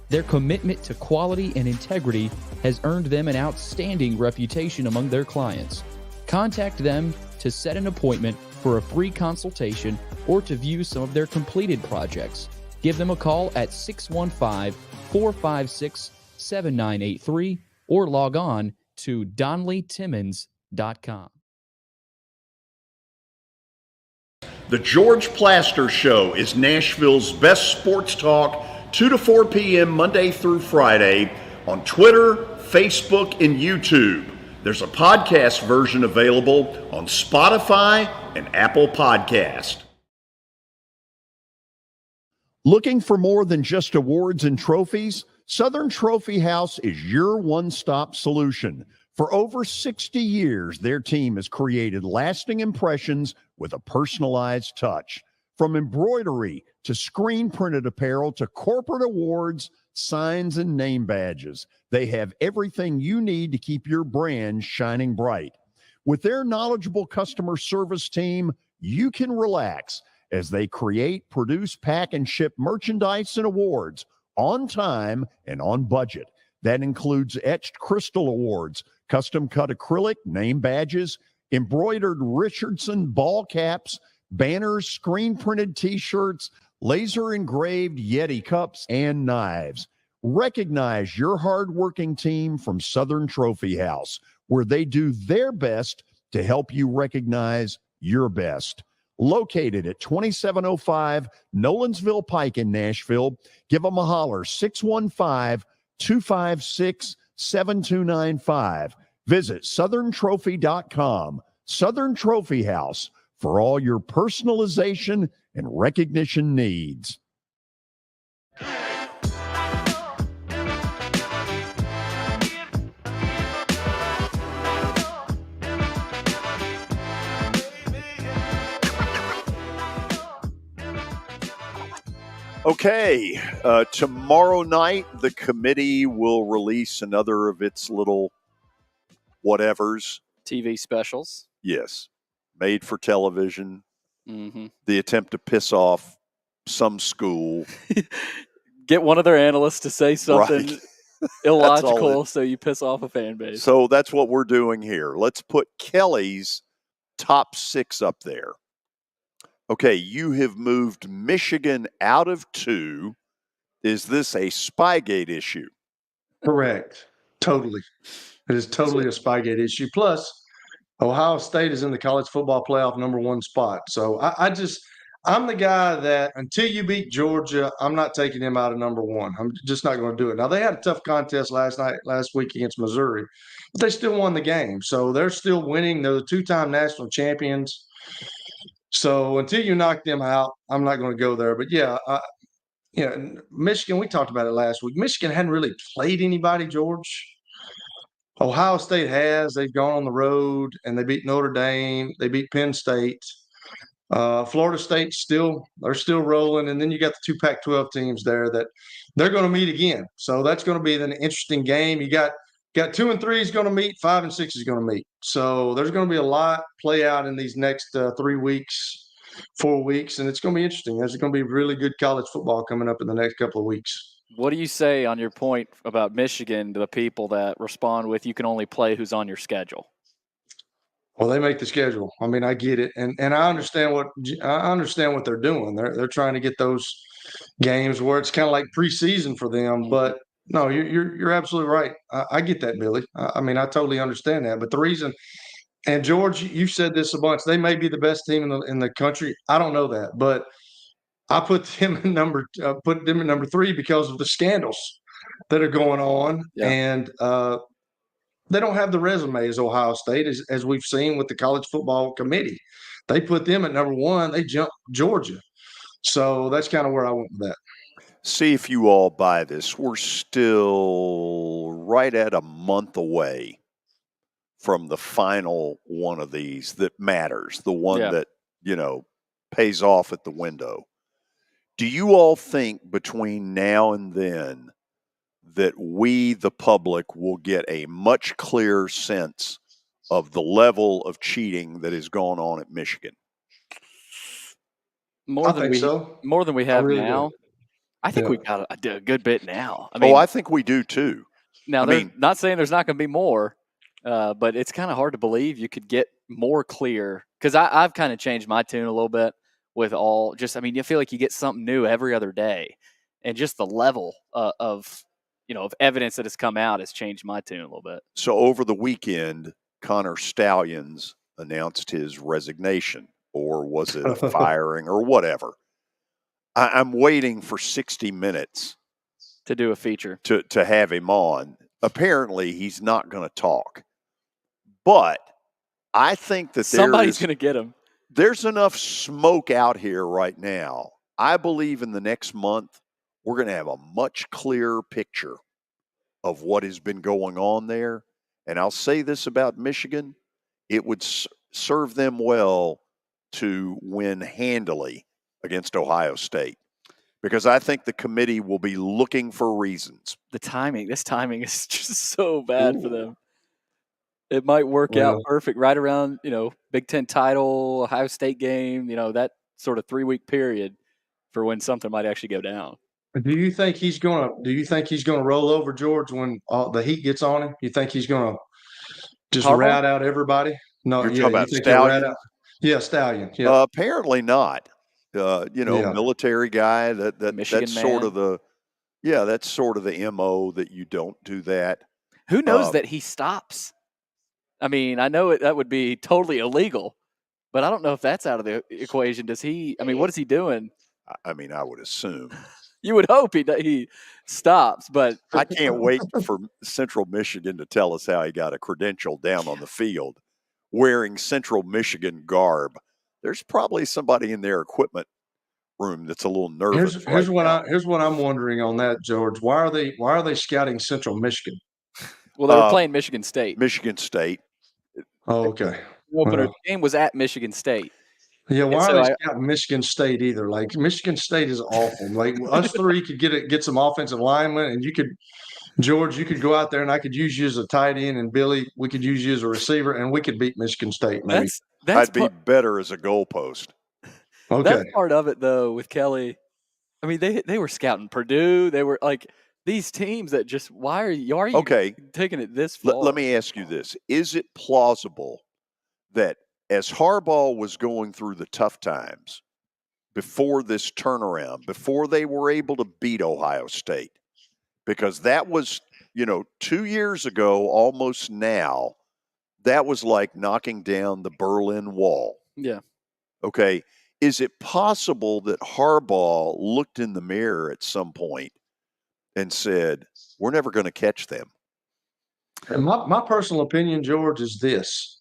Their commitment to quality and integrity has earned them an outstanding reputation among their clients. Contact them to set an appointment for a free consultation or to view some of their completed projects. Give them a call at 615-456-7983 or log on to DonnellyTimmons.com. The George Plaster Show is Nashville's best sports talk, 2 to 4 p.m. Monday through Friday on Twitter, Facebook, and YouTube. There's a podcast version available on Spotify and Apple Podcast. Looking for more than just awards and trophies? Southern Trophy House is your one-stop solution. For over 60 years, their team has created lasting impressions with a personalized touch. From embroidery to screen-printed apparel to corporate awards, signs, and name badges, they have everything you need to keep your brand shining bright. With their knowledgeable customer service team, you can relax as they create, produce, pack, and ship merchandise and awards on time and on budget. That includes etched crystal awards, custom-cut acrylic, name badges, embroidered Richardson ball caps, banners, screen-printed T-shirts, laser-engraved Yeti cups, and knives. Recognize your hard-working team from Southern Trophy House, where they do their best to help you recognize your best. Located at 2705 Nolensville Pike in Nashville, give them a holler, 615-256-7295. Visit SouthernTrophy.com, Southern Trophy House, for all your personalization and recognition needs. Okay, tomorrow night the committee will release another of its little whatevers. TV specials. Yes, made for television. Mm-hmm. The attempt to piss off some school. Get one of their analysts to say something Right. illogical so you piss off a fan base. So that's what we're doing here. Let's put Kelly's top 6 up there. Okay, you have moved Michigan out of 2. Is this a Spygate issue? Correct. Totally. It is totally a Spygate issue. Plus, Ohio State is in the college football playoff #1 spot. So I'm the guy that until you beat Georgia, I'm not taking him out of #1. I'm just not going to do it. Now, they had a tough contest last week against Missouri, but they still won the game. So they're still winning. They're the 2-time national champions. So until you knock them out, I'm not going to go there. But yeah, Michigan, we talked about it last week. Michigan hadn't really played anybody, George. Ohio State has. They've gone on the road and they beat Notre Dame. They beat Penn State. Florida State they're still rolling. And then you got the 2 Pac-12 teams there that they're going to meet again. So that's going to be an interesting game. You got 2 and 3 is going to meet, 5 and 6 is going to meet. So there's going to be a lot play out in these next 3 weeks, 4 weeks, and it's going to be interesting. There's going to be really good college football coming up in the next couple of weeks. What do you say on your point about Michigan to the people that respond with you can only play who's on your schedule? Well, they make the schedule. I mean, I get it, and I understand what they're doing. They're trying to get those games where it's kind of like preseason for them. Mm-hmm. But no, you're absolutely right. I get that, Billy. I mean, I totally understand that. But the reason, and George, you've said this a bunch. They may be the best team in the country. I don't know that, but I put them in number 3 because of the scandals that are going on, and they don't have the resume as Ohio State, as we've seen with the College Football Committee. They put them at #1. They jumped Georgia. So that's kind of where I went with that. See if you all buy this. We're still right at a month away from the final one of these that matters, the one that, pays off at the window. Do you all think between now and then that we, the public, will get a much clearer sense of the level of cheating that has gone on at Michigan? More than we have really now. I think we've got a good bit now. I mean, I think we do too. Now, not saying there's not going to be more, but it's kind of hard to believe you could get more clear, because I've kind of changed my tune a little bit with you feel like you get something new every other day, and just the level of evidence that has come out has changed my tune a little bit. So over the weekend, Connor Stallions announced his resignation, or was it a firing or whatever? I'm waiting for 60 Minutes to do a feature to have him on. Apparently, he's not going to talk, but I think that somebody's going to get him. There's enough smoke out here right now. I believe in the next month, we're going to have a much clearer picture of what has been going on there. And I'll say this about Michigan. It would serve them well to win handily against Ohio State, because I think the committee will be looking for reasons. This timing is just so bad for them. It might work out perfect right around, Big Ten title, Ohio State game, that sort of 3-week period for when something might actually go down. Do you think he's gonna roll over, George, when the heat gets on him? You think he's gonna just rat out everybody? No, you're talking about Stallion. Yeah, Stallion. Yeah. Apparently not. Military guy. That's sort of the MO that you don't do that. Who knows that he stops? I mean, I know that would be totally illegal, but I don't know if that's out of the equation. Does he? I mean, what is he doing? I mean, I would assume You would hope he stops, but I can't wait for Central Michigan to tell us how he got a credential down on the field wearing Central Michigan garb. There's probably somebody in their equipment room that's a little nervous Here's now. what I'm wondering on that, George. Why are they scouting Central Michigan? Well, they were playing Michigan State. Michigan State. Oh, okay. The opener game was at Michigan State. Yeah, why are they scouting Michigan State either? Like Michigan State is awful. Like us three could get some offensive linemen, and George, you could go out there, and I could use you as a tight end, and Billy, we could use you as a receiver, and we could beat Michigan State. Maybe I'd be better as a goalpost. Okay, that's part of it though with Kelly. I mean, they were scouting Purdue. They were like these teams that just why are you taking it this far? Let me ask you this: is it plausible that as Harbaugh was going through the tough times before this turnaround, before they were able to beat Ohio State, because that was, 2 years ago, almost now, that was like knocking down the Berlin Wall. Yeah. Okay. Is it possible that Harbaugh looked in the mirror at some point and said, we're never going to catch them? And my personal opinion, George, is this.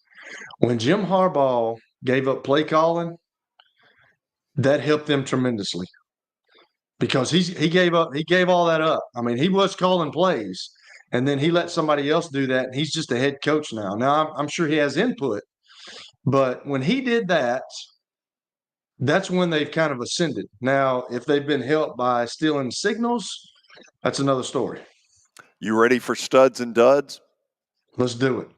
When Jim Harbaugh gave up play calling, that helped them tremendously because he gave all that up. I mean, he was calling plays, and then he let somebody else do that. And he's just a head coach now. Now I'm sure he has input, but when he did that, that's when they've kind of ascended. Now, if they've been helped by stealing signals, that's another story. You ready for studs and duds? Let's do it.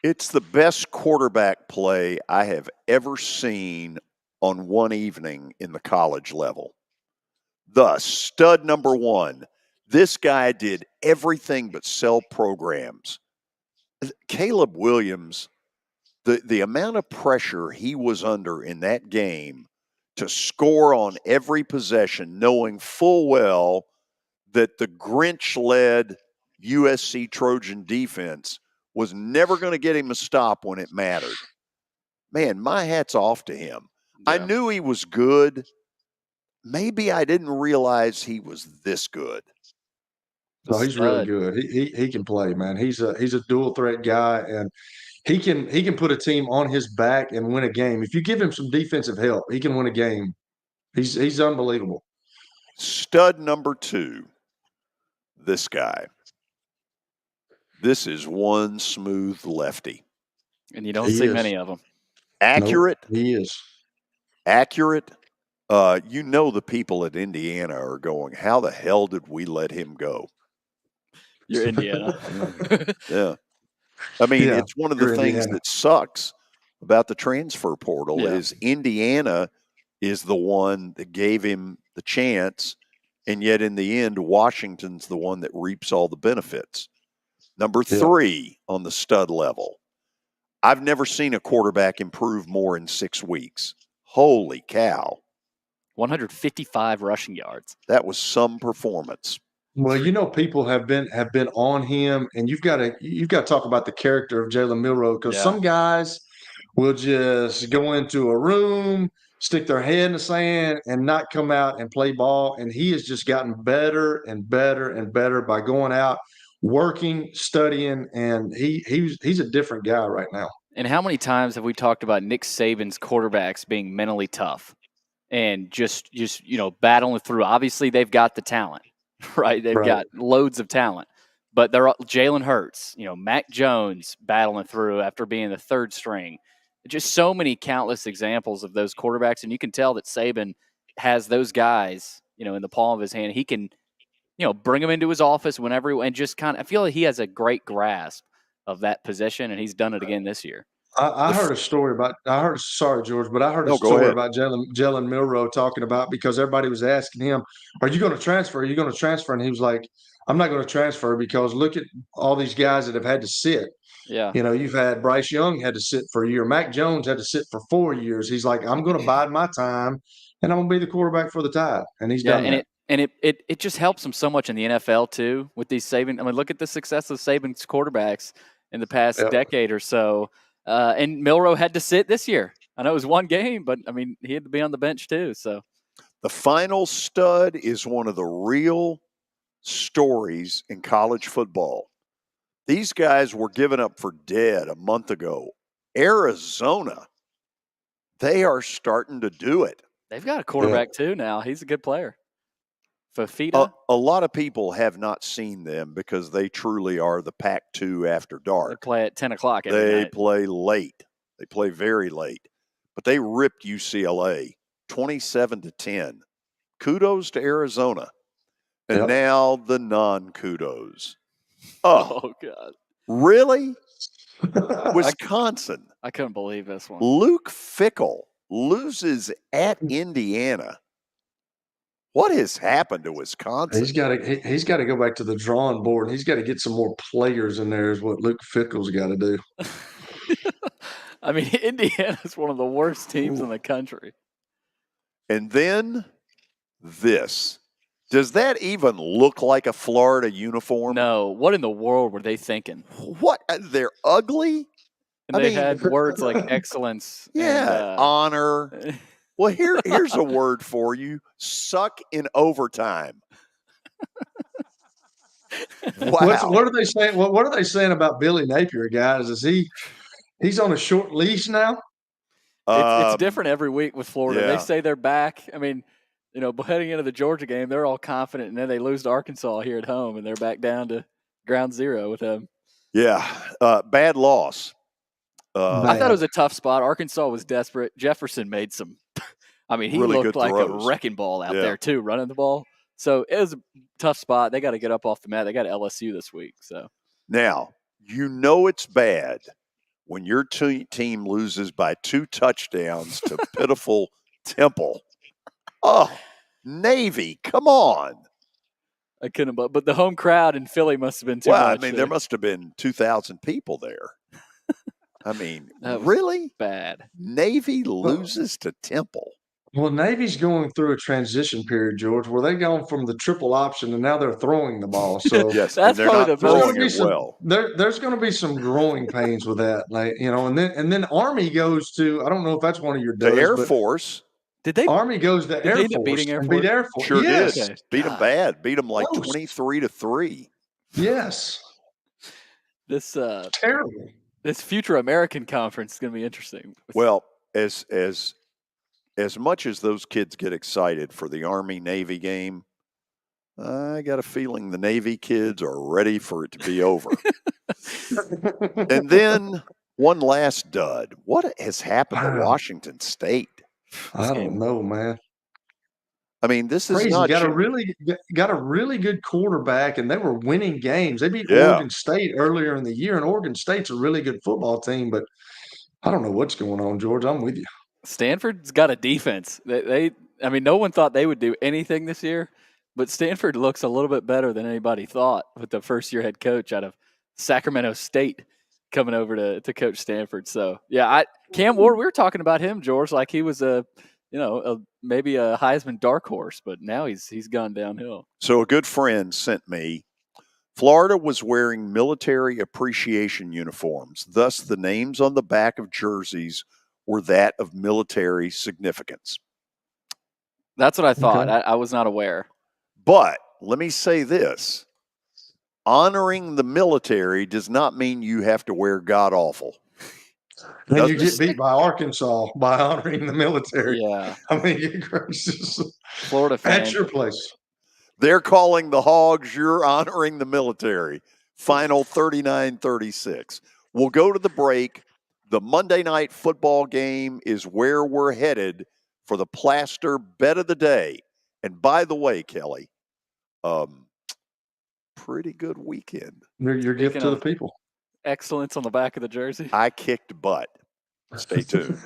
It's the best quarterback play I have ever seen on one evening in the college level. Thus, stud number one, this guy did everything but sell programs. Caleb Williams, the amount of pressure he was under in that game to score on every possession, knowing full well that the Grinch-led USC Trojan defense was never going to get him a stop when it mattered. Man, my hat's off to him. Yeah. I knew he was good. Maybe I didn't realize he was this good. No, he's really good. He can play, man. He's a dual threat guy, and he can put a team on his back and win a game. If you give him some defensive help, he can win a game. He's unbelievable. Stud number two, this guy. This is one smooth lefty. And you don't see many of them. Accurate. Nope, he is. Accurate. The people at Indiana are going, how the hell did we let him go? You're Indiana. Yeah. I mean, it's one of the things that sucks about the transfer portal is Indiana is the one that gave him the chance, and yet in the end, Washington's the one that reaps all the benefits. Number three on the stud level. I've never seen a quarterback improve more in 6 weeks. Holy cow. 155 rushing yards. That was some performance. Well, people have been on him, and you've got to talk about the character of Jalen Milroe, because some guys will just go into a room, stick their head in the sand, and not come out and play ball. And he has just gotten better and better and better by going out, working, studying, and he's a different guy right now. And how many times have we talked about Nick Saban's quarterbacks being mentally tough and just battling through? Obviously, they've got the talent, right? They've got loads of talent, but they're Jalen Hurts, Mac Jones battling through after being the third string. Just so many countless examples of those quarterbacks, and you can tell that Saban has those guys, in the palm of his hand. He can, bring them into his office whenever, and just I feel like he has a great grasp of that position, and he's done it again this year. I heard a story about. Sorry, George, but I heard a story about Jalen Milroe talking about, because everybody was asking him, "Are you going to transfer? Are you going to transfer?" And he was like, "I'm not going to transfer because look at all these guys that have had to sit. Yeah, you've had Bryce Young had to sit for a year. Mac Jones had to sit for 4 years. He's like, I'm going to bide my time, and I'm going to be the quarterback for the Tide." And he's done that. And it just helps him so much in the NFL too with these Saban. I mean, look at the success of Saban's quarterbacks in the past decade or so. And Milroe had to sit this year. I know it was one game, but I mean, he had to be on the bench too. So The final stud is one of the real stories in college football. These guys were given up for dead a month ago. Arizona, they are starting to do it. They've got a quarterback too now. He's a good player. Fafita. A lot of people have not seen them because they truly are the Pac-2 after dark. They play at 10 o'clock every They night. play late. They play very late. But they ripped UCLA 27-10. Kudos to Arizona. And now the non-kudos. Oh, God. Really? Wisconsin. I couldn't believe this one. Luke Fickell loses at Indiana. What has happened to Wisconsin? He's got to go back to the drawing board, and he's got to get some more players in there. Is what Luke Fickell's got to do. I mean, Indiana's one of the worst teams in the country. And then this. Does that even look like a Florida uniform? No. What in the world were they thinking? What? They're ugly? And they had words like excellence. Yeah, and, honor. Well, here's a word for you. Suck in overtime. Wow. What are they saying? What are they saying about Billy Napier, guys? He's on a short leash now? It's different every week with Florida. Yeah. They say they're back. I mean, heading into the Georgia game, they're all confident, and then they lose to Arkansas here at home, and they're back down to ground zero with them. Yeah, bad loss. I thought it was a tough spot. Arkansas was desperate. Jefferson made some. I mean, he really looked like throws. a wrecking ball out there too, running the ball. So it was a tough spot. They got to get up off the mat. They got LSU this week. So now it's bad when your team loses by 2 touchdowns to pitiful Temple. Oh, Navy, come on. I couldn't, but the home crowd in Philly must have been too much. I mean, there must have been 2,000 people there. I mean, really? Bad. Navy loses to Temple. Well, Navy's going through a transition period, George, where they've gone from the triple option and now they're throwing the ball. So yes, that's they're probably not throwing it well. There's going to be some growing pains with that, and then Army goes to, I don't know if that's one of your The Air Force. Did they? Army goes to Air Force and beat Air Force. Sure yes. did. Okay. Beat them bad. Beat them like 23-3. Yes. This terrible. This future American conference is going to be interesting. Well, as much as those kids get excited for the Army-Navy game, I got a feeling the Navy kids are ready for it to be over. And then one last dud. What has happened to Washington State? I don't know, man. I mean, this is crazy. not Got a really good quarterback, and they were winning games. They beat Oregon State earlier in the year, and Oregon State's a really good football team. But I don't know what's going on, George. I'm with you. Stanford's got a defense. I mean, no one thought they would do anything this year, but Stanford looks a little bit better than anybody thought with the first-year head coach out of Sacramento State coming over to coach Stanford. So, yeah, Cam Ward, we were talking about him, George, like he was maybe a Heisman dark horse, but now he's gone downhill. So a good friend sent me, Florida was wearing military appreciation uniforms. Thus, the names on the back of jerseys were that of military significance. That's what I thought. Okay. I was not aware. But let me say this. Honoring the military does not mean you have to wear god-awful. And you get beat by Arkansas by honoring the military. Yeah. I mean, you're gracious. Florida fans. That's your place. They're calling the Hogs. You're honoring the military. Final 39-36. We'll go to the break. The Monday night football game is where we're headed for the Plaster Bet of the Day. And by the way, Kelly, pretty good weekend. Your gift to the people. Excellence on the back of the jersey. I kicked butt. Stay tuned.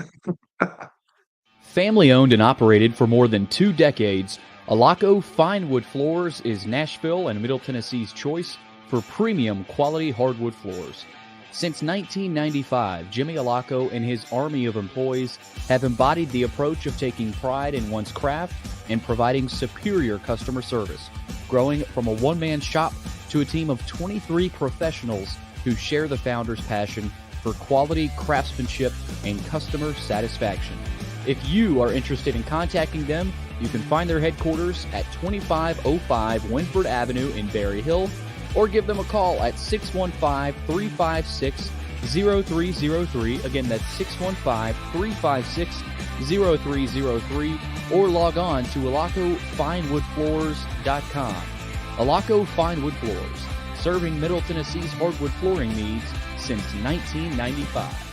Family owned and operated for more than 2 decades, Alaco Fine Wood Floors is Nashville and Middle Tennessee's choice for premium quality hardwood floors. Since 1995, Jimmy Alaco and his army of employees have embodied the approach of taking pride in one's craft and providing superior customer service, growing from a one-man shop to a team of 23 professionals who share the founder's passion for quality craftsmanship and customer satisfaction. If you are interested in contacting them You can find their headquarters at 2505 Winford Avenue in Berry Hill, or give them a call at 615-356-0303. Again, that's 615-356-0303, or log on to alacofinewoodfloors.com. Alaco Fine Wood Floors, serving Middle Tennessee's hardwood flooring needs since 1995.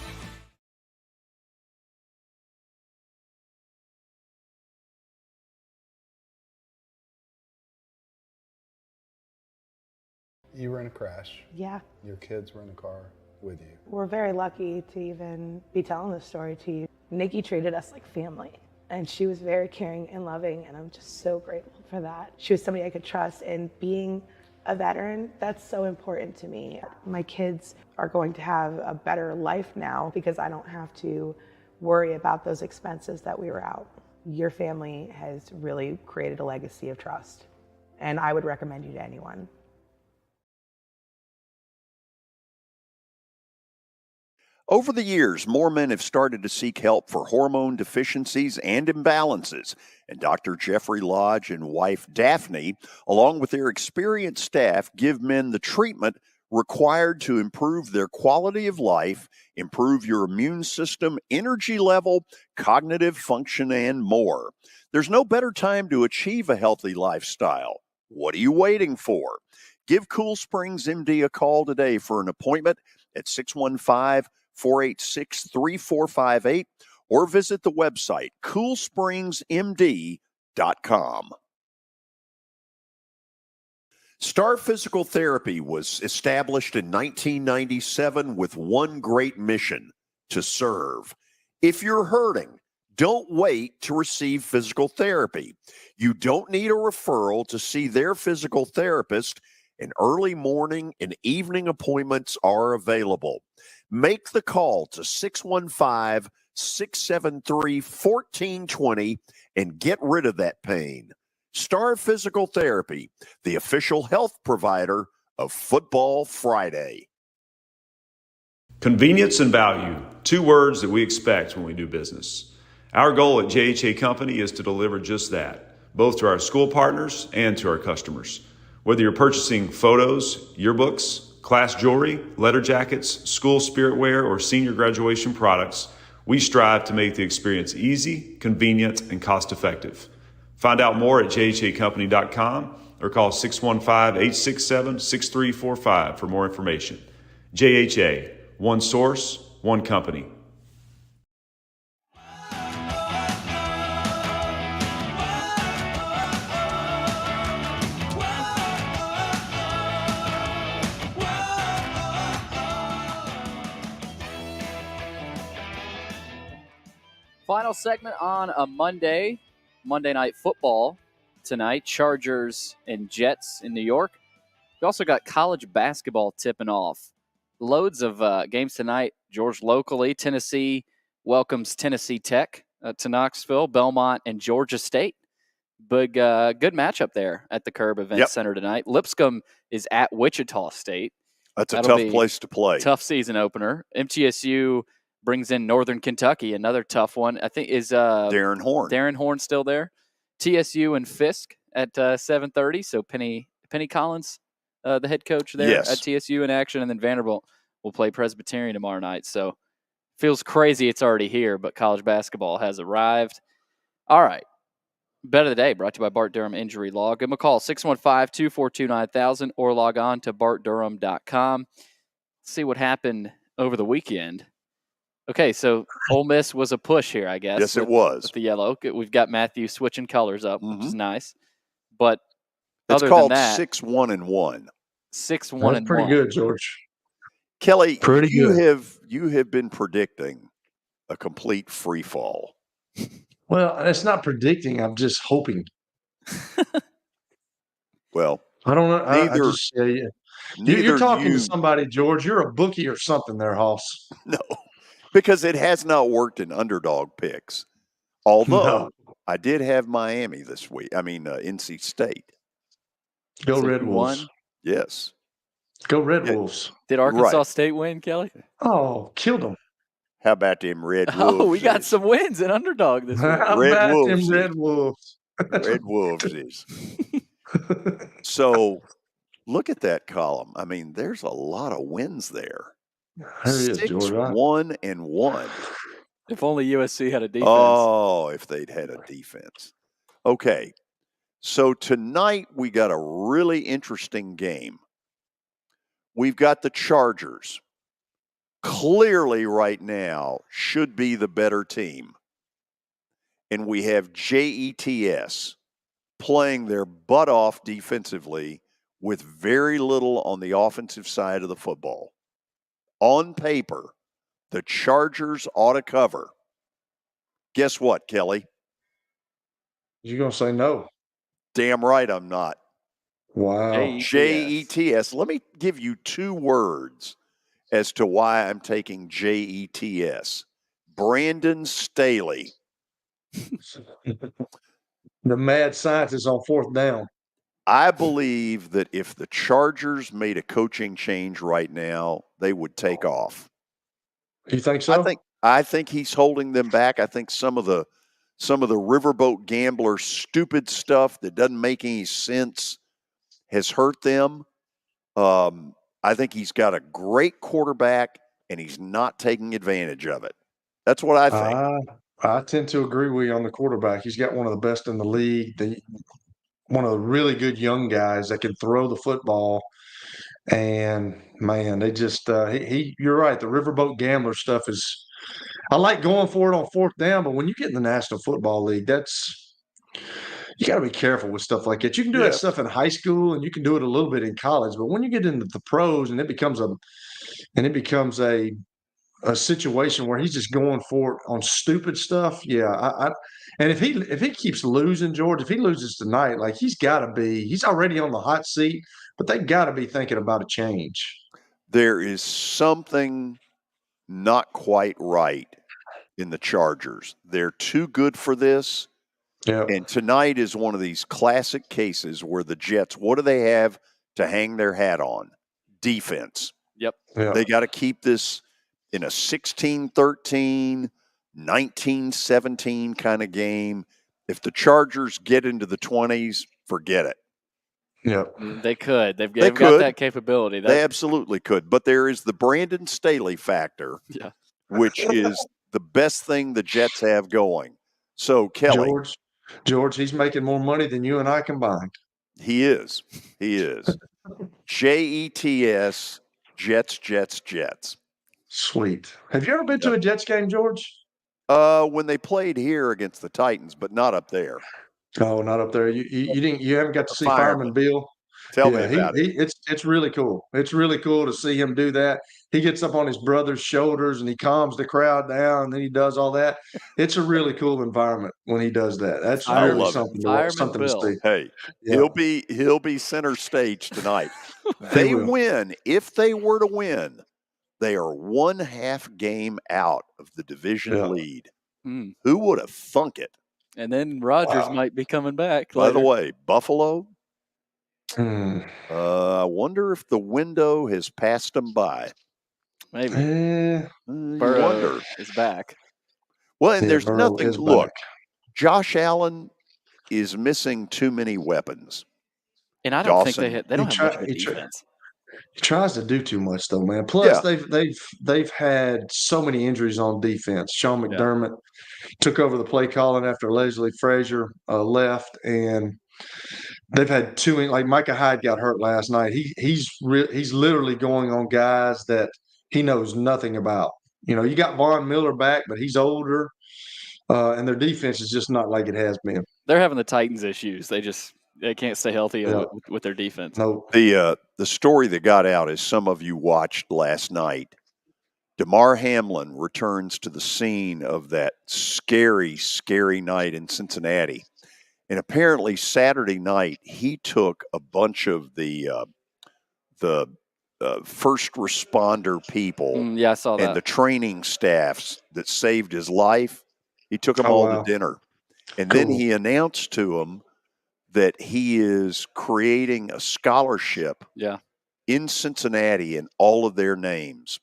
You were in a crash. Yeah. Your kids were in the car with you. We're very lucky to even be telling this story to you. Nikki treated us like family, and she was very caring and loving, and I'm just so grateful for that. She was somebody I could trust, and being a veteran, that's so important to me. My kids are going to have a better life now because I don't have to worry about those expenses that we were out. Your family has really created a legacy of trust, and I would recommend you to anyone. Over the years, more men have started to seek help for hormone deficiencies and imbalances, and Dr. Jeffrey Lodge and wife Daphne, along with their experienced staff, give men the treatment required to improve their quality of life, improve your immune system, energy level, cognitive function, and more. There's no better time to achieve a healthy lifestyle. What are you waiting for? Give Cool Springs MD a call today for an appointment at 615-486-3458 or visit the website coolspringsmd.com. Star Physical Therapy was established in 1997 with one great mission: to serve. If you're hurting, don't wait to receive physical therapy. You don't need a referral to see their physical therapist, and early morning and evening appointments are available. Make the call to 615-673-1420 and get rid of that pain. Star Physical Therapy, the official health provider of Football Friday. Convenience and value, two words that we expect when we do business. Our goal at JHA Company is to deliver just that, both to our school partners and to our customers. Whether you're purchasing photos, yearbooks, class jewelry, letter jackets, school spirit wear, or senior graduation products, we strive to make the experience easy, convenient, and cost-effective. Find out more at jhacompany.com or call 615-867-6345 for more information. JHA, one source, one company. Final segment on a Monday Night Football tonight. Chargers and Jets in New York. We also got college basketball tipping off. Loads of games tonight. George, locally, Tennessee welcomes Tennessee Tech to Knoxville, Belmont, and Georgia State. Big, good matchup there at the Curb Event Center tonight. Lipscomb is at Wichita State. That'll tough place to play. Tough season opener. MTSU brings in Northern Kentucky, another tough one. I think is Darren Horn. Darren Horn still there. TSU and Fisk at 7:30. So Penny Collins, the head coach there at TSU in action, and then Vanderbilt will play Presbyterian tomorrow night. So feels crazy it's already here, but college basketball has arrived. All right. Bet of the day brought to you by Bart Durham Injury Law. Give them a call, 615-242-9000, or log on to bartdurham.com. See what happened over the weekend. Okay, so Ole Miss was a push here, I guess. Yes, it was. With the yellow. We've got Matthew switching colors up, which is nice. But it's other called than that, 6-1-1. 6-1-1. That's pretty good, George. Kelly, Pretty good. You have been predicting a complete free fall. Well, it's not predicting. I'm just hoping. Well, I don't know. I neither, just you're talking to somebody, George. You're a bookie or something there, Hoss. No, because it has not worked in underdog picks. Although I did have Miami this week. I mean, NC State. Go Red Wolves. Yes. Go Red Wolves. Did Arkansas State win, Kelly? Oh, killed them. How about them Red Wolves? Oh, we got some wins in underdog this week. How about them Red Wolves? Red Wolves is. So look at that column. I mean, there's a lot of wins there. There he is, George. 6-1-1. If only USC had a defense. Oh, if they'd had a defense. Okay. So tonight we got a really interesting game. We've got the Chargers. Clearly right now should be the better team. And we have JETS playing their butt off defensively with very little on the offensive side of the football. On paper, the Chargers ought to cover. Guess what, Kelly? You're going to say no. Damn right I'm not. Wow. JETS. Let me give you 2 words as to why I'm taking JETS. Brandon Staley. The mad scientist on 4th down. I believe that if the Chargers made a coaching change right now, they would take off. You think so? I think he's holding them back. I think some of the riverboat gambler stupid stuff that doesn't make any sense has hurt them. I think he's got a great quarterback, and he's not taking advantage of it. That's what I think. I tend to agree with you on the quarterback. He's got one of the best in the league. One of the really good young guys that can throw the football. And man, they just you're right. The riverboat gambler stuff is. I like going for it on 4th down, but when you get in the National Football League, you got to be careful with stuff like that. You can do that stuff in high school, and you can do it a little bit in college, but when you get into the pros, and it becomes a situation where he's just going for it on stupid stuff. Yeah, and if he keeps losing, George, if he loses tonight, like he's already on the hot seat, but they got to be thinking about a change. There is something not quite right in the Chargers. They're too good for this. Yeah. And tonight is one of these classic cases where the Jets, what do they have to hang their hat on? Defense. Yep. Yeah. They got to keep this in a 16-13, 19-17 kind of game. If the Chargers get into the 20s, forget it. Yeah. They could. They've got that capability. They absolutely could. But there is the Brandon Staley factor, which is the best thing the Jets have going. So, Kelly. George, he's making more money than you and I combined. He is. JETS, Jets. Sweet. Have you ever been to a Jets game, George? When they played here against the Titans, but not up there. Oh, not up there. You haven't got to see Fireman Bill. Tell me about it. It's really cool. It's really cool to see him do that. He gets up on his brother's shoulders and he calms the crowd down. And then he does all that. It's a really cool environment when he does that. That's really something to see. Hey, he'll be center stage tonight. They win. If they were to win, they are 1/2 game out of the division lead. Mm. Who would have thunk it? And then Rodgers might be coming back. By the way, Buffalo. Hmm. I wonder if the window has passed them by. Maybe. Burrow is back. Well, and there's nothing. Look, Josh Allen is missing too many weapons. And I don't think they don't have much of a defense. He tries to do too much, though, man. Plus, they've had so many injuries on defense. Sean McDermott took over the play calling after Leslie Frazier left, and they've had 2. Like Micah Hyde got hurt last night. He's literally going on guys that he knows nothing about. You know, you got Von Miller back, but he's older, and their defense is just not like it has been. They're having the Titans issues. They can't stay healthy with their defense. No. The story that got out, as some of you watched last night, Damar Hamlin returns to the scene of that scary, scary night in Cincinnati. And apparently Saturday night, he took a bunch of the first responder people I saw that. and the training staffs that saved his life. He took them all to dinner. And then he announced to them that he is creating a scholarship in Cincinnati in all of their names.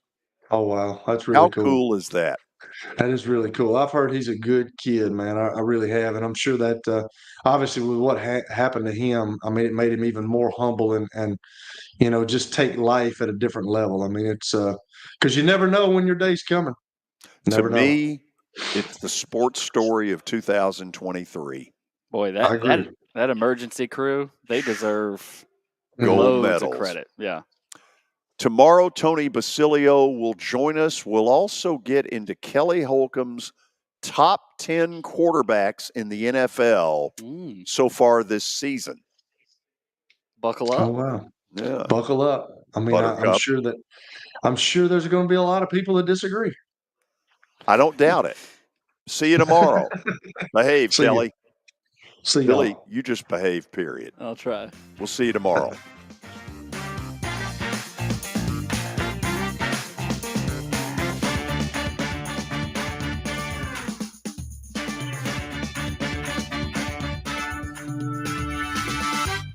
Oh, wow. That's really cool. How cool is that? That is really cool. I've heard he's a good kid, man. I really have, and I'm sure that obviously with what happened to him, I mean, it made him even more humble and just take life at a different level. I mean, it's because you never know when your day's coming. Never to me, it's the sports story of 2023. Boy, that emergency crew, they deserve gold loads medals. of credit. Yeah. Tomorrow, Tony Basilio will join us. We'll also get into Kelly Holcomb's top 10 quarterbacks in the NFL so far this season. Buckle up. Oh, wow. Yeah. Buckle up. I mean, I'm sure there's going to be a lot of people that disagree. I don't doubt it. See you tomorrow. Behave, See Kelly. See Billy, y'all. you just behave, period. I'll try. We'll see you tomorrow.